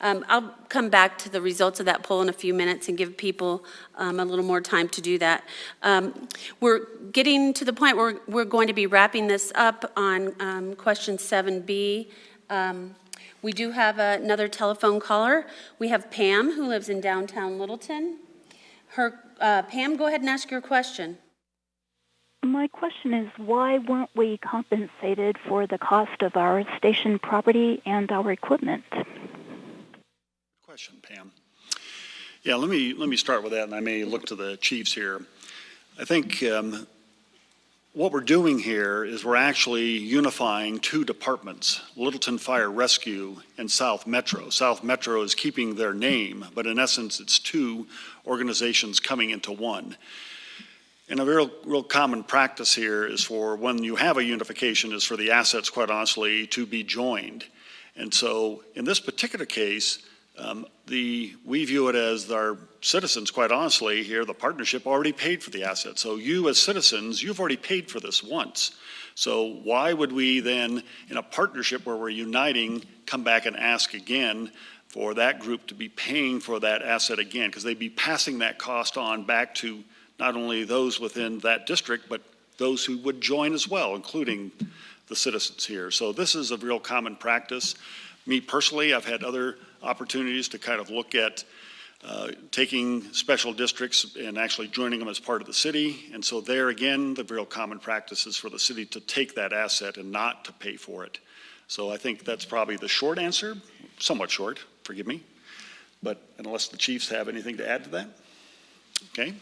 [SPEAKER 2] I'll come back to the results of that poll in a few minutes and give people a little more time to do that. We're getting to the point where we're going to be wrapping this up on question 7B. We do have another telephone caller. We have Pam, who lives in downtown Littleton. Pam, go ahead and ask your question.
[SPEAKER 11] My question is, why weren't we compensated for the cost of our station property and our equipment?
[SPEAKER 1] Question, Pam. Yeah, let me start with that, and I may look to the chiefs here. I think what we're doing here is we're actually unifying two departments, Littleton Fire Rescue and South Metro. South Metro is keeping their name, but in essence, it's two organizations coming into one. And a real common practice here is for when you have a unification is for the assets, quite honestly, to be joined. And so in this particular case, we view it as our citizens, quite honestly, here, the partnership already paid for the asset. So you as citizens, you've already paid for this once. So why would we then, in a partnership where we're uniting, come back and ask again for that group to be paying for that asset again? Because they'd be passing that cost on back to not only those within that district, but those who would join as well, including the citizens here. So this is a real common practice. Me personally, I've had other opportunities to kind of look at taking special districts and actually joining them as part of the city. And so there again, the real common practice is for the city to take that asset and not to pay for it. So I think that's probably the short answer, somewhat short, forgive me. But unless the chiefs have anything to add to that. Okay.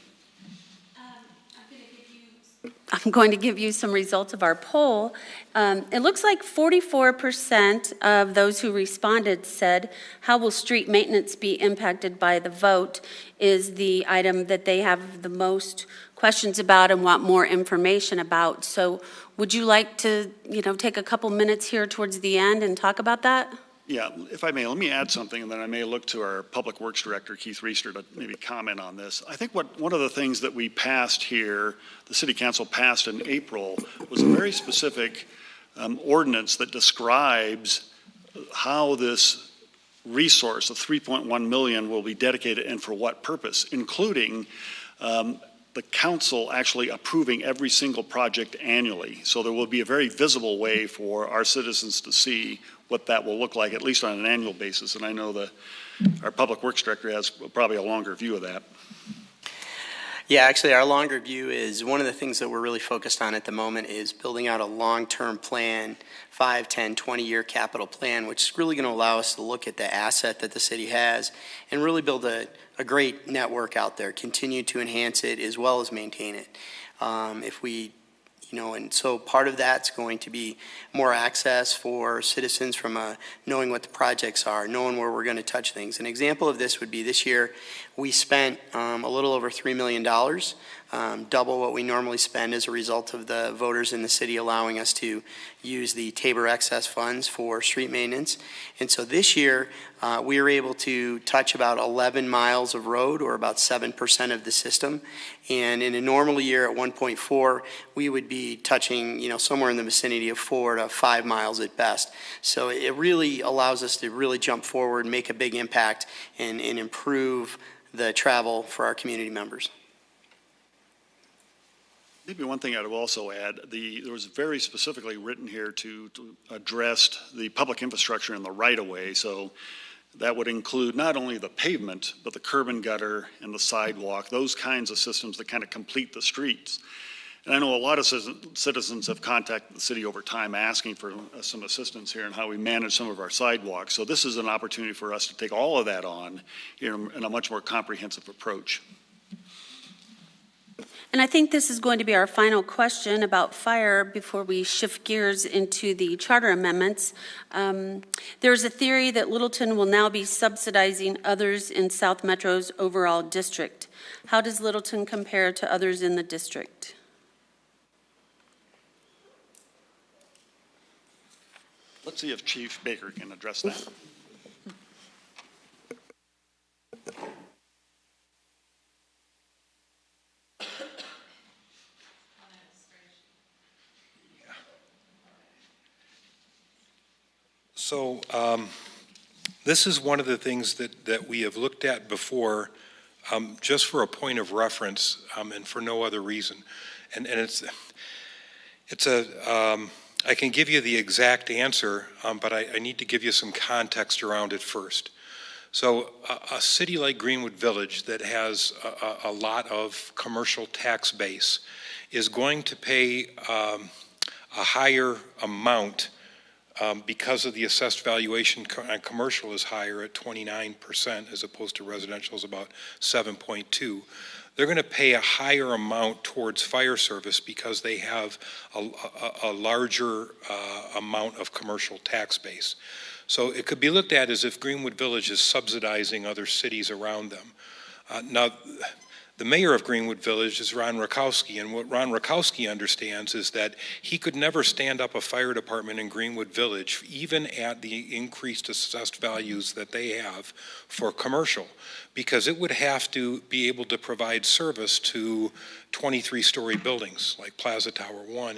[SPEAKER 2] I'm going to give you some results of our poll. It looks like 44% of those who responded said, how will street maintenance be impacted by the vote is the item that they have the most questions about and want more information about. So would you like to, take a couple minutes here towards the end and talk about that?
[SPEAKER 1] Yeah, if I may, let me add something, and then I may look to our Public Works Director, Keith Reister, to maybe comment on this. I think one of the things that we passed here, the City Council passed in April, was a very specific ordinance that describes how this resource of $3.1 million will be dedicated and for what purpose, including the council actually approving every single project annually. So there will be a very visible way for our citizens to see what that will look like, at least on an annual basis. And I know our Public Works Director has probably a longer view of that.
[SPEAKER 4] Yeah, actually, our longer view is one of the things that we're really focused on at the moment is building out a long-term plan, 5, 10, 20-year capital plan, which is really going to allow us to look at the asset that the city has and really build a great network out there, continue to enhance it as well as maintain it. And so part of that's going to be more access for citizens from knowing what the projects are, knowing where we're going to touch things. An example of this would be this year we spent a little over $3 million, double what we normally spend as a result of the voters in the city allowing us to use the Tabor excess funds for street maintenance. And so this year we were able to touch about 11 miles of road, or about 7% of the system. And in a normal year at 1.4, we would be touching, somewhere in the vicinity of 4 to 5 miles at best. So it really allows us to really jump forward, make a big impact, and improve the travel for our community members.
[SPEAKER 1] Maybe one thing I would also add, there was very specifically written here to address the public infrastructure in the right-of-way. So That would include not only the pavement, but the curb and gutter and the sidewalk, those kinds of systems that kind of complete the streets. And I know a lot of citizens have contacted the city over time asking for some assistance here in how we manage some of our sidewalks. So this is an opportunity for us to take all of that on in a much more comprehensive approach.
[SPEAKER 2] And I think this is going to be our final question about fire before we shift gears into the charter amendments. There's a theory that Littleton will now be subsidizing others in South Metro's overall district. How does Littleton compare to others in the district?
[SPEAKER 1] Let's see if Chief Baker can address that.
[SPEAKER 7] So this is one of the things that we have looked at before, just for a point of reference and for no other reason. And it's I can give you the exact answer, but I need to give you some context around it first. So a city like Greenwood Village that has a lot of commercial tax base is going to pay a higher amount because of the assessed valuation on commercial is higher at 29% as opposed to residential is about 7.2. They're going to pay a higher amount towards fire service because they have a larger amount of commercial tax base. So it could be looked at as if Greenwood Village is subsidizing other cities around them. Now, the mayor of Greenwood Village is Ron Rakowski, and what Ron Rakowski understands is that he could never stand up a fire department in Greenwood Village, even at the increased assessed values that they have for commercial, because it would have to be able to provide service to 23-story buildings like Plaza Tower 1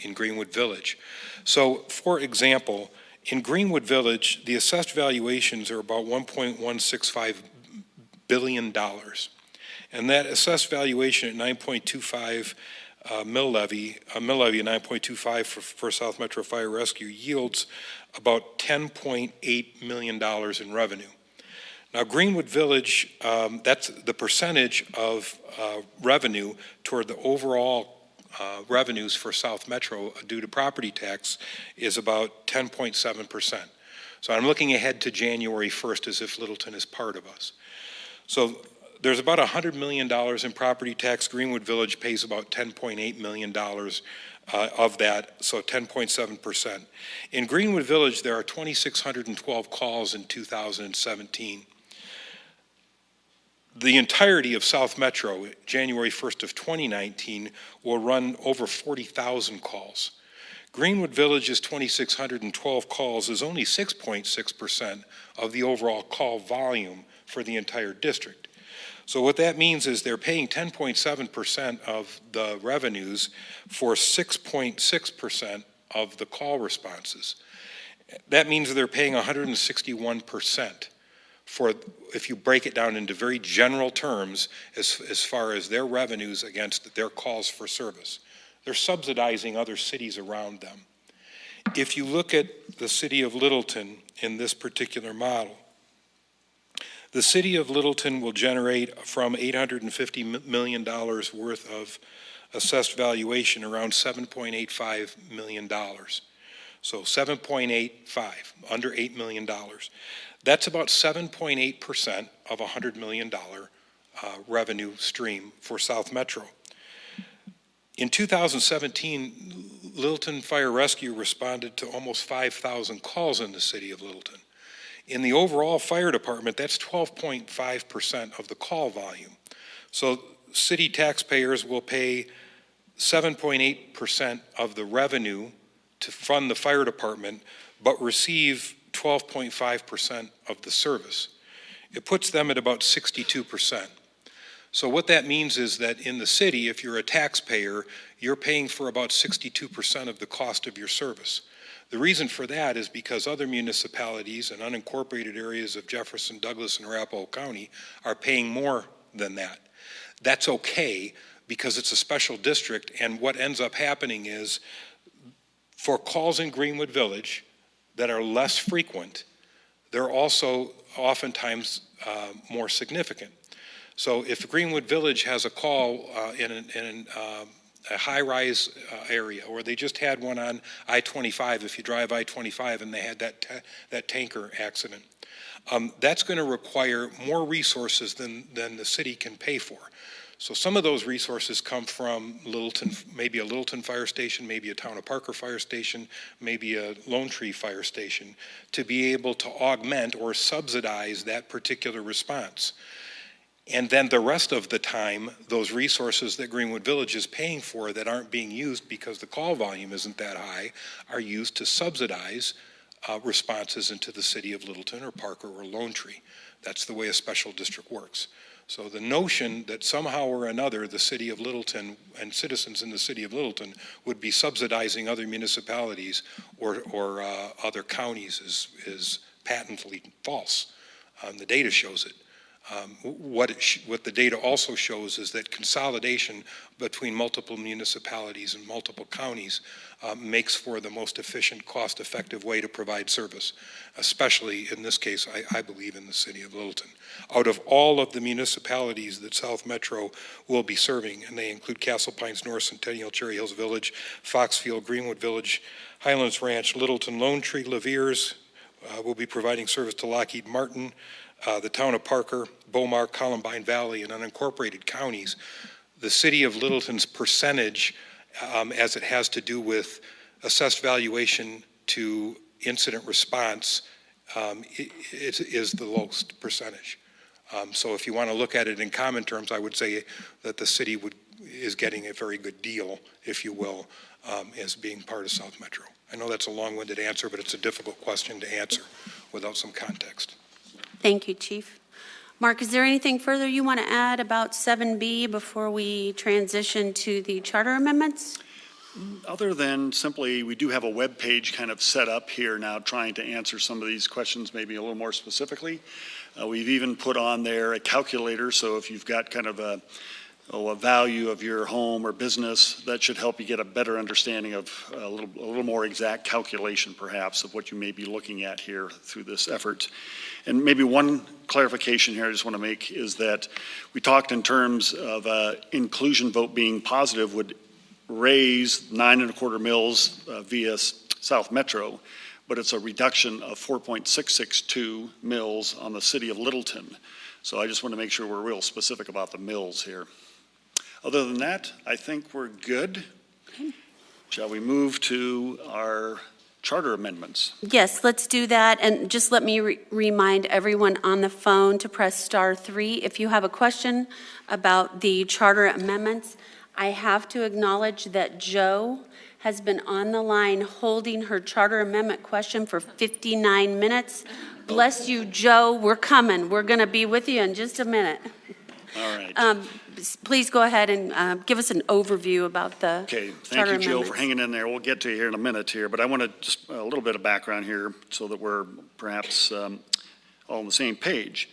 [SPEAKER 7] in Greenwood Village. So, for example, in Greenwood Village, the assessed valuations are about $1.165 billion. And that assessed valuation at 9.25 mill levy of 9.25 for South Metro Fire Rescue yields about $10.8 million in revenue. Now, Greenwood Village, that's the percentage of revenue toward the overall revenues for South Metro due to property tax is about 10.7%. So I'm looking ahead to January 1st as if Littleton is part of us. So there's about $100 million in property tax. Greenwood Village pays about $10.8 million of that, so 10.7%. In Greenwood Village, there are 2,612 calls in 2017. The entirety of South Metro, January 1st of 2019, will run over 40,000 calls. Greenwood Village's 2,612 calls is only 6.6% of the overall call volume for the entire district. So what that means is they're paying 10.7% of the revenues for 6.6% of the call responses. That means they're paying 161% for, if you break it down into very general terms, as far as their revenues against their calls for service. They're subsidizing other cities around them. If you look at the city of Littleton in this particular model, the city of Littleton will generate from $850 million worth of assessed valuation around $7.85 million. So 7.85, under $8 million. That's about 7.8% of a $100 million revenue stream for South Metro. In 2017, Littleton Fire Rescue responded to almost 5,000 calls in the city of Littleton. In the overall fire department, that's 12.5% of the call volume. So city taxpayers will pay 7.8% of the revenue to fund the fire department, but receive 12.5% of the service. It puts them at about 62%. So what that means is that in the city, if you're a taxpayer, you're paying for about 62% of the cost of your service. The reason for that is because other municipalities and unincorporated areas of Jefferson, Douglas, and Arapahoe County are paying more than that. That's okay because it's a special district, and what ends up happening is for calls in Greenwood Village that are less frequent, they're also oftentimes more significant. So if Greenwood Village has a call in a high-rise area, or they just had one on I-25, if you drive I-25 and they had that tanker accident, that's going to require more resources than the city can pay for. So some of those resources come from Littleton, maybe a Littleton fire station, maybe a Town of Parker fire station, maybe a Lone Tree fire station, to be able to augment or subsidize that particular response. And then the rest of the time, those resources that Greenwood Village is paying for that aren't being used because the call volume isn't that high are used to subsidize responses into the city of Littleton or Parker or Lone Tree. That's the way a special district works. So the notion that somehow or another the city of Littleton and citizens in the city of Littleton would be subsidizing other municipalities or other counties is patently false. The data shows it. What the data also shows is that consolidation between multiple municipalities and multiple counties makes for the most efficient, cost-effective way to provide service, especially in this case, I believe, in the city of Littleton. Out of all of the municipalities that South Metro will be serving, and they include Castle Pines North, Centennial, Cherry Hills Village, Foxfield, Greenwood Village, Highlands Ranch, Littleton, Lone Tree, Laviers will be providing service to Lockheed Martin, the Town of Parker, Beaumar, Columbine Valley, and unincorporated counties. The city of Littleton's percentage, as it has to do with assessed valuation to incident response, is the lowest percentage. So if you want to look at it in common terms, I would say that the city is getting a very good deal, if you will, as being part of South Metro. I know that's a long-winded answer, but it's a difficult question to answer without some context.
[SPEAKER 2] Thank you, Chief. Mark, is there anything further you want to add about 7B before we transition to the charter amendments?
[SPEAKER 1] Other than simply, we do have a web page kind of set up here now trying to answer some of these questions maybe a little more specifically. We've even put on there a calculator, so if you've got kind of a value of your home or business, that should help you get a better understanding of a little more exact calculation perhaps of what you may be looking at here through this effort. And maybe one clarification here I just want to make is that we talked in terms of inclusion vote being positive would raise 9.25 mils via South Metro, but it's a reduction of 4.662 mils on the city of Littleton. So I just want to make sure we're real specific about the mills here. Other than that, I think we're good.
[SPEAKER 2] Okay.
[SPEAKER 1] Shall we move to our charter amendments?
[SPEAKER 2] Yes, let's do that. And just let me remind everyone on the phone to press *3 if you have a question about the charter amendments. I have to acknowledge that Joe has been on the line holding her charter amendment question for 59 minutes. Bless you, Joe. We're coming. We're going to be with you in just a minute.
[SPEAKER 1] All right.
[SPEAKER 2] Please go ahead and give us an overview about the
[SPEAKER 1] Okay, thank
[SPEAKER 2] charter
[SPEAKER 1] you, Jill,
[SPEAKER 2] amendments.
[SPEAKER 1] for hanging in there. We'll get to you here in a minute here, but I want to just a little bit of background here so that we're perhaps all on the same page.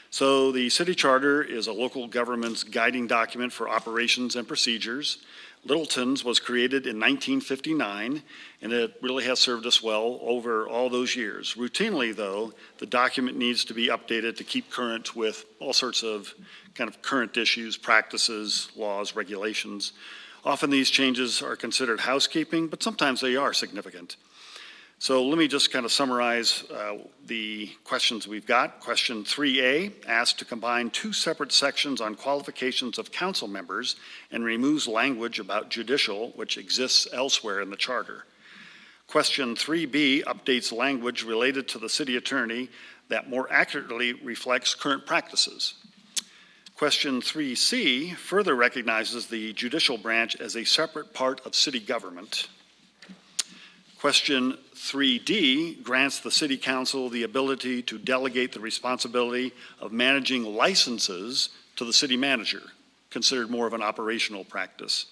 [SPEAKER 1] So the city charter is a local government's guiding document for operations and procedures. Littleton's was created in 1959, and it really has served us well over all those years. Routinely, though, the document needs to be updated to keep current with all sorts of kind of current issues, practices, laws, regulations. Often these changes are considered housekeeping, but sometimes they are significant. So let me just kind of summarize the questions we've got. Question 3A asks to combine two separate sections on qualifications of council members and removes language about judicial, which exists elsewhere in the charter. Question 3B updates language related to the city attorney that more accurately reflects current practices. Question 3C further recognizes the judicial branch as a separate part of city government. Question 3D grants the City Council the ability to delegate the responsibility of managing licenses to the city manager, considered more of an operational practice.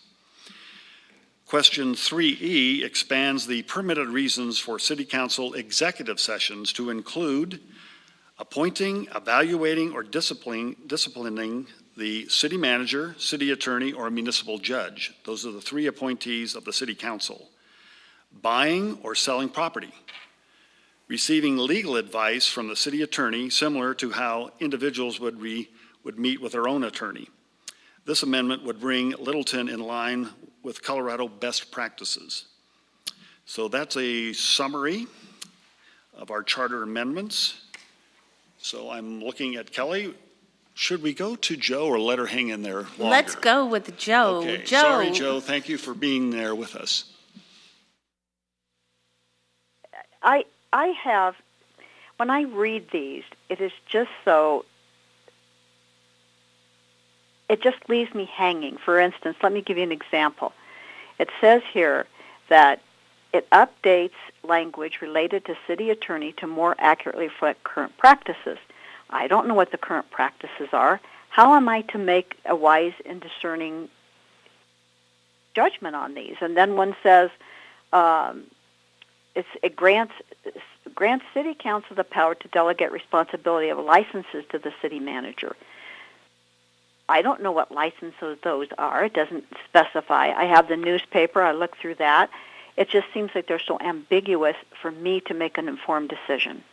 [SPEAKER 1] Question 3E expands the permitted reasons for City Council executive sessions to include appointing, evaluating, or disciplining the city manager, city attorney, or municipal judge. Those are the three appointees of the City Council. Buying or selling property, receiving legal advice from the city attorney similar to how individuals would meet with their own attorney. This amendment would bring Littleton in line with Colorado best practices. So that's a summary of our charter amendments. So I'm looking at Kelly. Should we go to Joe or let her hang in there longer?
[SPEAKER 2] Let's go with Joe.
[SPEAKER 1] Okay,
[SPEAKER 2] Joe.
[SPEAKER 1] sorry, Joe. Thank you for being there with us.
[SPEAKER 12] I have, when I read these, it is just so, it just leaves me hanging. For instance, let me give you an example. It says here that it updates language related to city attorney to more accurately reflect current practices. I don't know what the current practices are. How am I to make a wise and discerning judgment on these? And then one says it grants city council the power to delegate responsibility of licenses to the city manager. I don't know what licenses those are. It doesn't specify. I have the newspaper. I look through that. It just seems like they're so ambiguous for me to make an informed decision.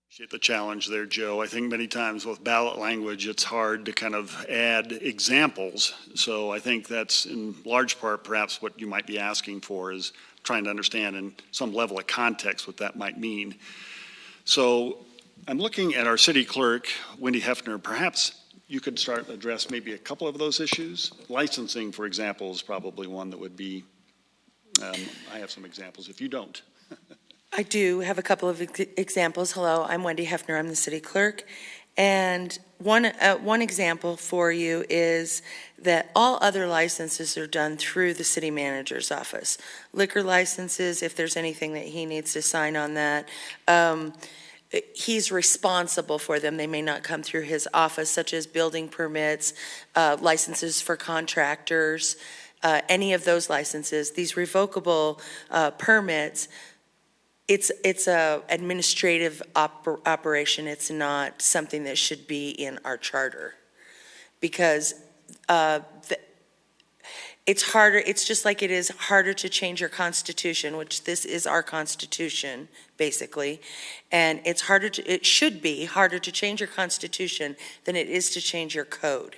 [SPEAKER 1] Appreciate the challenge there, Joe. I think many times with ballot language, it's hard to kind of add examples. So I think that's in large part perhaps what you might be asking for, is trying to understand in some level of context what that might mean. So I'm looking at our city clerk, Wendy Hefner. Perhaps you could start to address maybe a couple of those issues. Licensing, for example, is probably one that would be, I have some examples if you don't.
[SPEAKER 13] I do have a couple of examples. Hello, I'm Wendy Hefner. I'm the city clerk. And one example for you is that all other licenses are done through the city manager's office. Liquor licenses, if there's anything that he needs to sign on that, he's responsible for them. They may not come through his office, such as building permits, licenses for contractors, any of those licenses. These revocable permits, it's a administrative operation. It's not something that should be in our charter, because it's harder. It's just like it is harder to change your constitution, which this is our constitution, basically, and it should be harder to change your constitution than it is to change your code.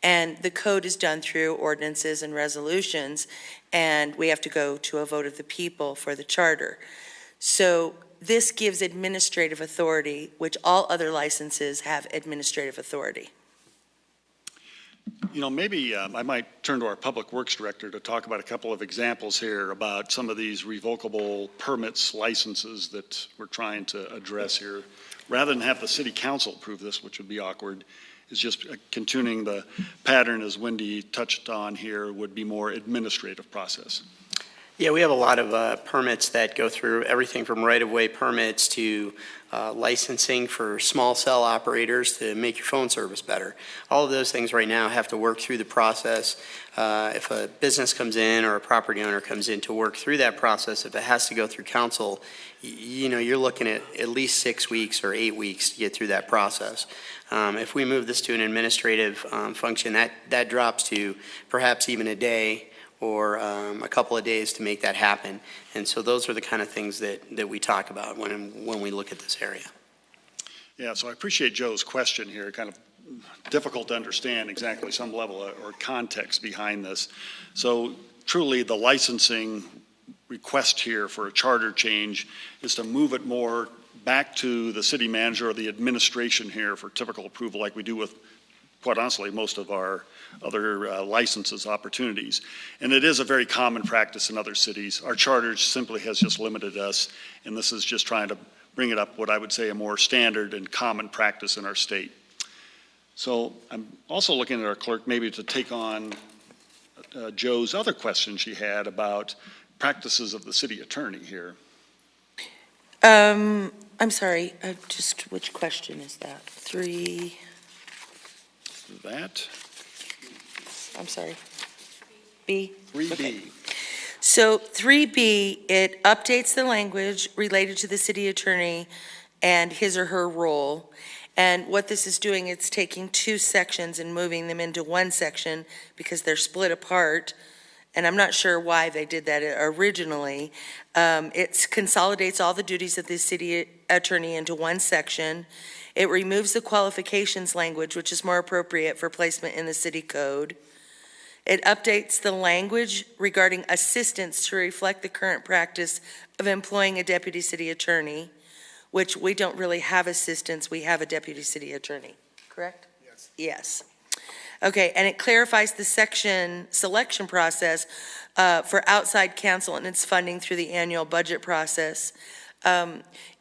[SPEAKER 13] And the code is done through ordinances and resolutions, and we have to go to a vote of the people for the charter. So this gives administrative authority, which all other licenses have administrative authority.
[SPEAKER 1] You know, maybe I might turn to our Public Works Director to talk about a couple of examples here about some of these revocable permits, licenses that we're trying to address here. Rather than have the City Council approve this, which would be awkward, is just continuing the pattern, as Wendy touched on here, would be more administrative process.
[SPEAKER 4] Yeah, we have a lot of permits that go through everything from right-of-way permits to licensing for small cell operators to make your phone service better. All of those things right now have to work through the process. If a business comes in or a property owner comes in to work through that process, if it has to go through council, you know, you're looking at least 6 weeks or 8 weeks to get through that process. If we move this to an administrative function, that drops to perhaps even a day or a couple of days to make that happen. And so those are the kind of things that we talk about when we look at this area.
[SPEAKER 1] Yeah, so I appreciate Joe's question here, kind of difficult to understand exactly some level or context behind this. So truly the licensing request here for a charter change is to move it more back to the city manager or the administration here for typical approval, like we do with, quite honestly, most of our other licenses opportunities. And it is a very common practice in other cities. Our charter simply has just limited us, and this is just trying to bring it up what I would say a more standard and common practice in our state. So I'm also looking at our clerk maybe to take on Joe's other question she had about practices of the city attorney here.
[SPEAKER 13] I'm sorry, just which question is that?
[SPEAKER 1] That.
[SPEAKER 13] I'm sorry. B?
[SPEAKER 1] 3B.
[SPEAKER 13] Okay. So 3B, it updates the language related to the city attorney and his or her role. And what this is doing, it's taking two sections and moving them into one section because they're split apart. and I'm not sure why they did that originally. It consolidates all the duties of the city attorney into one section. It removes the qualifications language, which is more appropriate for placement in the city code. It updates the language regarding assistance to reflect the current practice of employing a deputy city attorney, which we don't really have assistants, we have a deputy city attorney, correct? Yes. Yes. Okay, and it clarifies the section selection process for outside counsel and its funding through the annual budget process.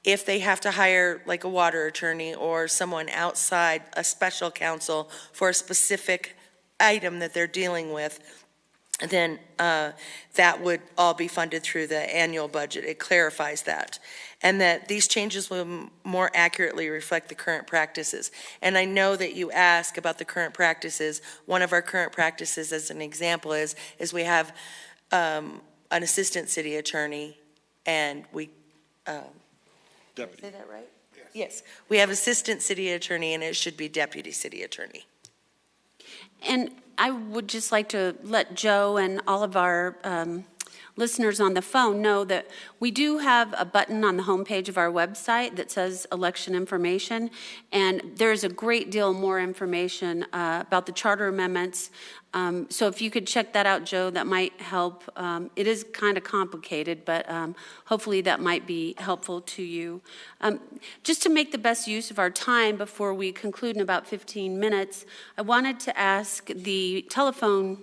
[SPEAKER 13] If they have to hire like a water attorney or someone outside a special counsel for a specific item that they're dealing with, then that would all be funded through the annual budget. It clarifies that. And that these changes will more accurately reflect the current practices. And I know that you ask about the current practices. One of our current practices, as an example, is we have an assistant city attorney, and we,
[SPEAKER 1] Deputy.
[SPEAKER 13] say that right? Yes. We have assistant city attorney, and it should be deputy city attorney.
[SPEAKER 2] And I would just like to let Joe and all of our listeners on the phone know that we do have a button on the homepage of our website that says election information, and there's a great deal more information about the charter amendments. So if you could check that out, Joe, that might help. It is kind of complicated, but hopefully that might be helpful to you. Just to make the best use of our time before we conclude in about 15 minutes, I wanted to ask the telephone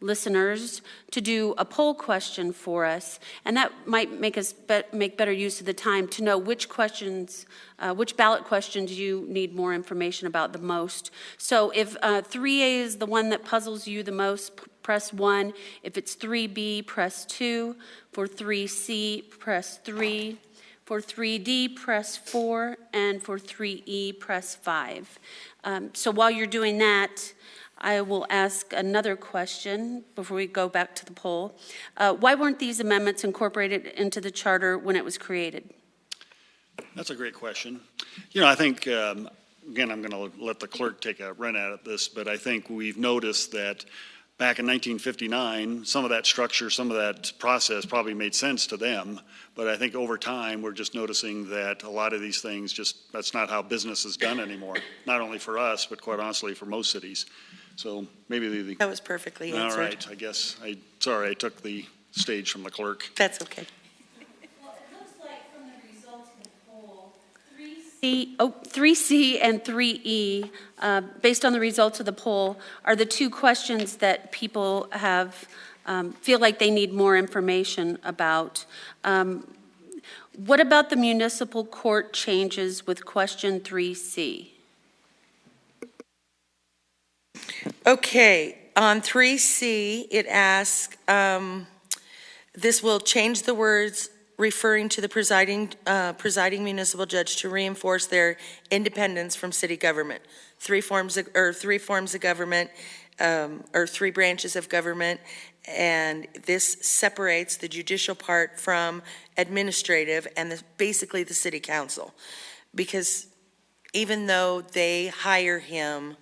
[SPEAKER 2] listeners to do a poll question for us, and that might make us make better use of the time to know which questions, which ballot questions you need more information about the most. So if 3A is the one that puzzles you the most, press 1. If it's 3B, press 2. For 3C, press 3. For 3D, press 4. And for 3E, press 5. So while you're doing that, I will ask another question before we go back to the poll. Why weren't these amendments incorporated into the charter when it was created?
[SPEAKER 1] That's a great question. You know, I think, again, I'm going to let the clerk take a run at this, but I think we've noticed that back in 1959, some of that structure, some of that process probably made sense to them. But I think over time, we're just noticing that a lot of these things just, that's not how business is done anymore. Not only for us, but quite honestly for most cities. So maybe
[SPEAKER 13] That was perfectly answered.
[SPEAKER 1] all right, I guess, sorry, I took the stage from the clerk.
[SPEAKER 13] That's okay.
[SPEAKER 2] Well, it looks like from the results of the poll, 3C and 3E, based on the results of the poll, are the two questions that people have feel like they need more information about. What about the municipal court changes with question 3C?
[SPEAKER 13] Okay, on 3C, it asks, this will change the words referring to the presiding municipal judge to reinforce their independence from city government. Three forms of government, or three branches of government, and this separates the judicial part from administrative and basically the city council. Because even though they hire him,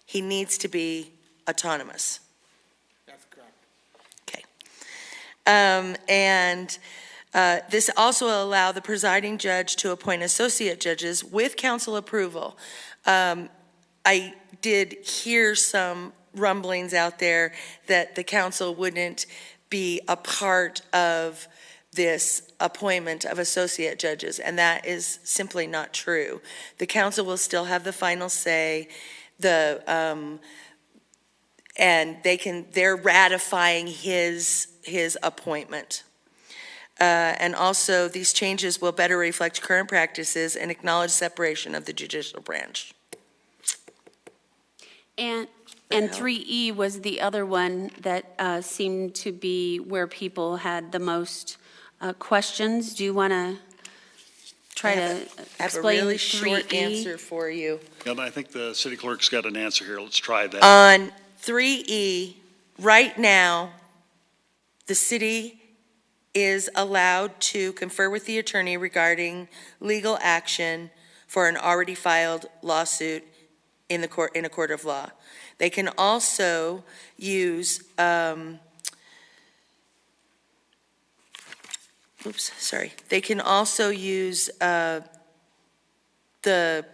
[SPEAKER 13] he needs to be autonomous.
[SPEAKER 14] That's correct.
[SPEAKER 13] Okay. This also will allow the presiding judge to appoint associate judges with council approval. I did hear some rumblings out there that the council wouldn't be a part of this appointment of associate judges, and that is simply not true. The council will still have the final say. And they're ratifying his appointment. And also, these changes will better reflect current practices and acknowledge separation of the judicial branch.
[SPEAKER 2] And 3E was the other one that seemed to be where people had the most questions. Do you want to try to explain 3E?
[SPEAKER 13] I have a really short answer for you.
[SPEAKER 1] And I think the city clerk's got an answer here. Let's try that.
[SPEAKER 13] On 3E, right now, the city is allowed to confer with the attorney regarding legal action for an already filed lawsuit in a court of law. They can also use They can also use the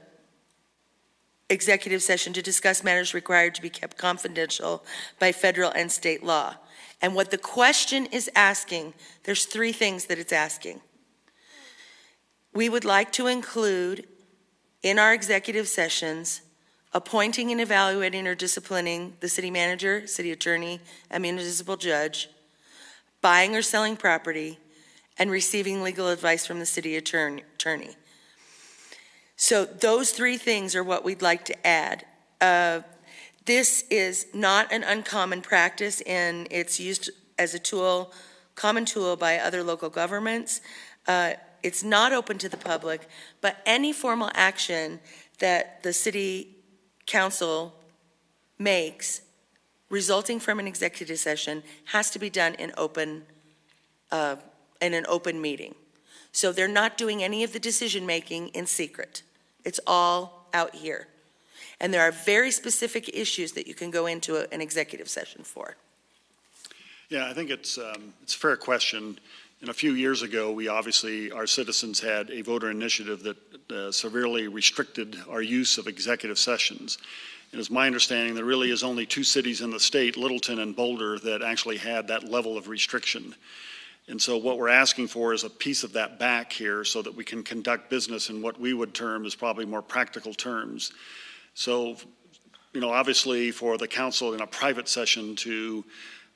[SPEAKER 13] executive session to discuss matters required to be kept confidential by federal and state law. And what the question is asking, there's three things that it's asking. We would like to include in our executive sessions appointing and evaluating or disciplining the city manager, city attorney, and municipal judge, buying or selling property, and receiving legal advice from the city attorney. So those three things are what we'd like to add. This is not an uncommon practice, and it's used as a tool, common tool by other local governments. It's not open to the public, but any formal action that the city council makes resulting from an executive session has to be done in an open meeting. So they're not doing any of the decision-making in secret. It's all out here. And there are very specific issues that you can go into an executive session for.
[SPEAKER 1] Yeah, I think it's a fair question. And a few years ago, our citizens had a voter initiative that severely restricted our use of executive sessions. And it's my understanding there really is only two cities in the state, Littleton and Boulder, that actually had that level of restriction. And so what we're asking for is a piece of that back here so that we can conduct business in what we would term as probably more practical terms. So, obviously for the council in a private session to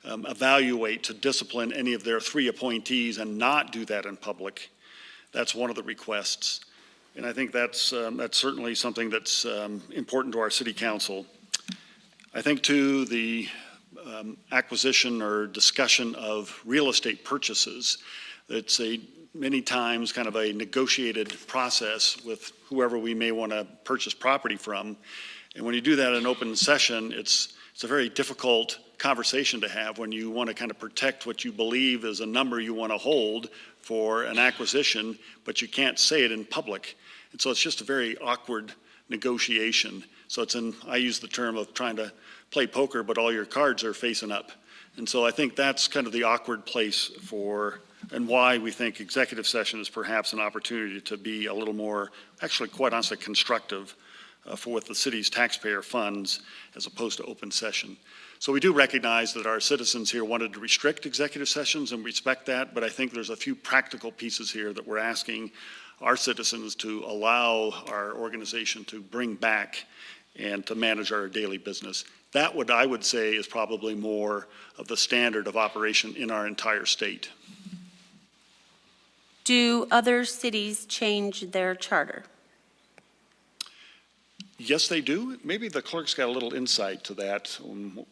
[SPEAKER 1] evaluate, to discipline any of their three appointees and not do that in public, that's one of the requests. And I think that's certainly something that's important to our city council. I think too, the acquisition or discussion of real estate purchases, it's many times kind of a negotiated process with whoever we may want to purchase property from. And when you do that in open session, it's a very difficult conversation to have when you want to kind of protect what you believe is a number you want to hold for an acquisition, but you can't say it in public. And so it's just a very awkward negotiation. So I use the term of trying to play poker, but all your cards are facing up. And so I think that's kind of the awkward place and why we think executive session is perhaps an opportunity to be a little more, actually quite honestly, constructive for the city's taxpayer funds as opposed to open session. So we do recognize that our citizens here wanted to restrict executive sessions and respect that, but I think there's a few practical pieces here that we're asking our citizens to allow our organization to bring back and to manage our daily business. That I would say is probably more of the standard of operation in our entire state.
[SPEAKER 2] Do other cities change their charter?
[SPEAKER 1] Yes, they do. Maybe the clerk's got a little insight to that.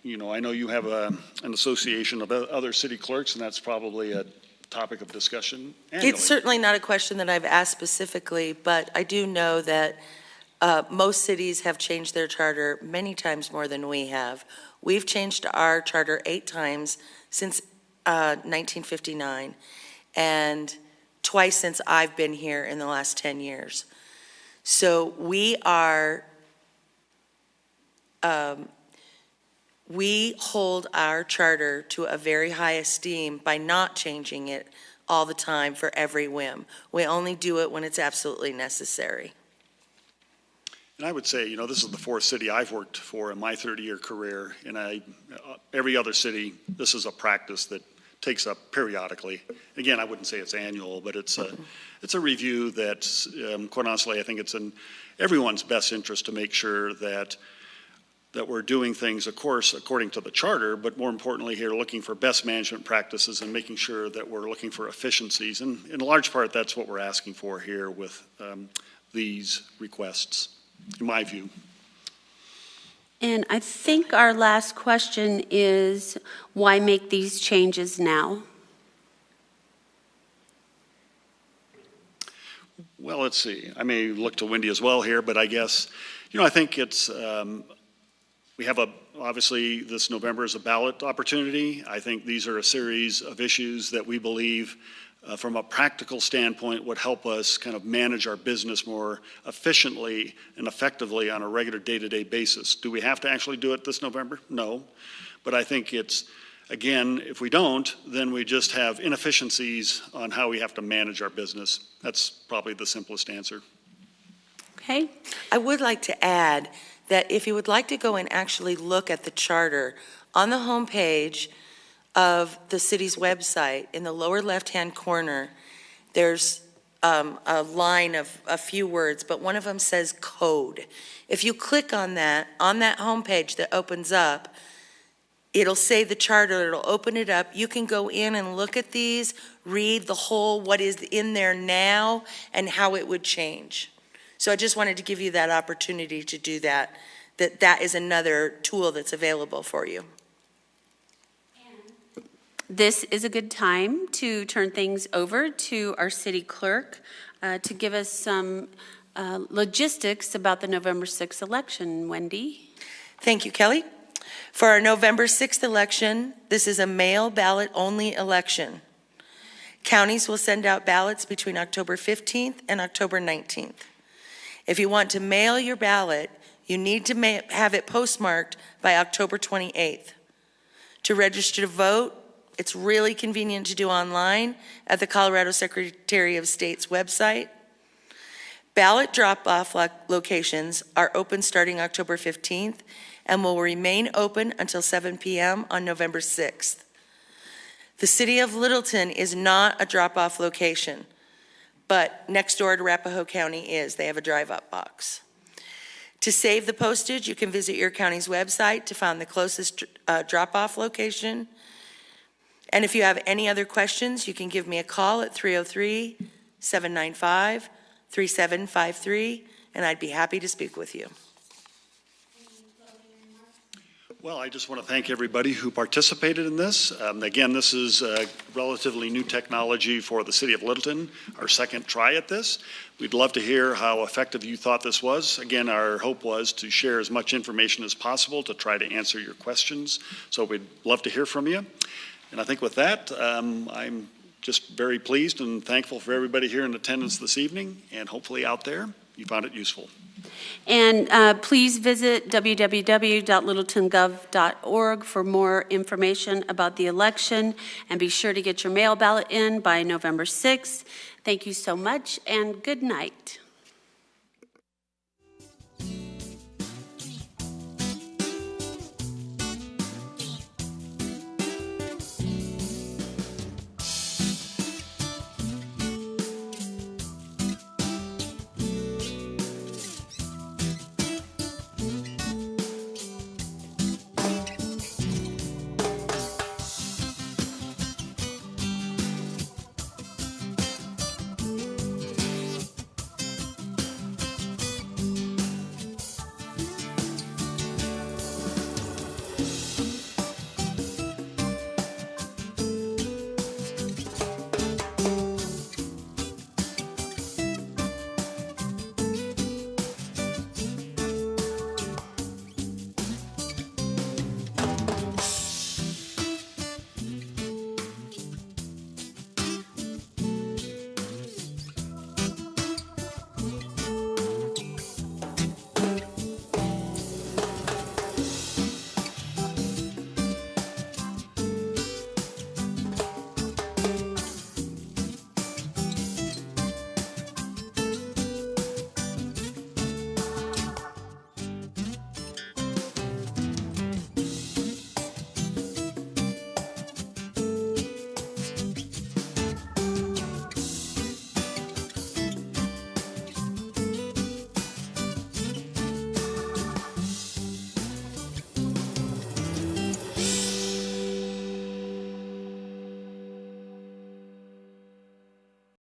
[SPEAKER 1] I know you have an association of other city clerks, and that's probably a topic of discussion annually.
[SPEAKER 13] It's certainly not a question that I've asked specifically, but I do know that most cities have changed their charter many times more than we have. We've changed our charter 8 times since 1959, and twice since I've been here in the last 10 years. So we hold our charter to a very high esteem by not changing it all the time for every whim. We only do it when it's absolutely necessary.
[SPEAKER 1] And I would say, this is the 4th city I've worked for in my 30-year career, and every other city, this is a practice that takes up periodically. Again, I wouldn't say it's annual, but it's a review that, quite honestly, I think it's in everyone's best interest to make sure that we're doing things, of course, according to the charter, but more importantly here, looking for best management practices and making sure that we're looking for efficiencies. And in large part, that's what we're asking for here with these requests, in my view.
[SPEAKER 2] And I think our last question is, why make these changes now?
[SPEAKER 1] Well, let's see. I may look to Wendy as well here, but I guess, I think it's, we have obviously this November is a ballot opportunity. I think these are a series of issues that we believe from a practical standpoint would help us kind of manage our business more efficiently and effectively on a regular day-to-day basis. Do we have to actually do it this November? No. But I think it's Again, if we don't, then we just have inefficiencies on how we have to manage our business. That's probably the simplest answer.
[SPEAKER 2] Okay.
[SPEAKER 13] I would like to add that if you would like to go and actually look at the charter, on the homepage of the city's website, in the lower left-hand corner, there's a line of a few words, but one of them says code. If you click on that homepage that opens up, it'll say the charter, it'll open it up. You can go in and look at these, read the whole, what is in there now, and how it would change. So I just wanted to give you that opportunity to do that. That is another tool that's available for you.
[SPEAKER 2] This is a good time to turn things over to our city clerk to give us some logistics about the November 6th election. Wendy?
[SPEAKER 13] Thank you, Kelly. For our November 6th election, this is a mail ballot only election. Counties will send out ballots between October 15th and October 19th. If you want to mail your ballot, you need to have it postmarked by October 28th. To register to vote, it's really convenient to do online at the Colorado Secretary of State's website. Ballot drop-off locations are open starting October 15th and will remain open until 7 p.m. on November 6th. The city of Littleton is not a drop-off location, but next door to Arapahoe County is. They have a drive-up box. To save the postage, you can visit your county's website to find the closest drop-off location. And if you have any other questions, you can give me a call at 303-795-3753, and I'd be happy to speak with you.
[SPEAKER 1] Well, I just want to thank everybody who participated in this. Again, this is relatively new technology for the city of Littleton, our second try at this. We'd love to hear how effective you thought this was. Again, our hope was to share as much information as possible to try to answer your questions. So we'd love to hear from you. And I think with that, I'm just very pleased and thankful for everybody here in attendance this evening, and hopefully out there you found it useful.
[SPEAKER 2] And please visit www.littletongov.org for more information about the election, and be sure to get your mail ballot in by November 6th. Thank you so much, and good night.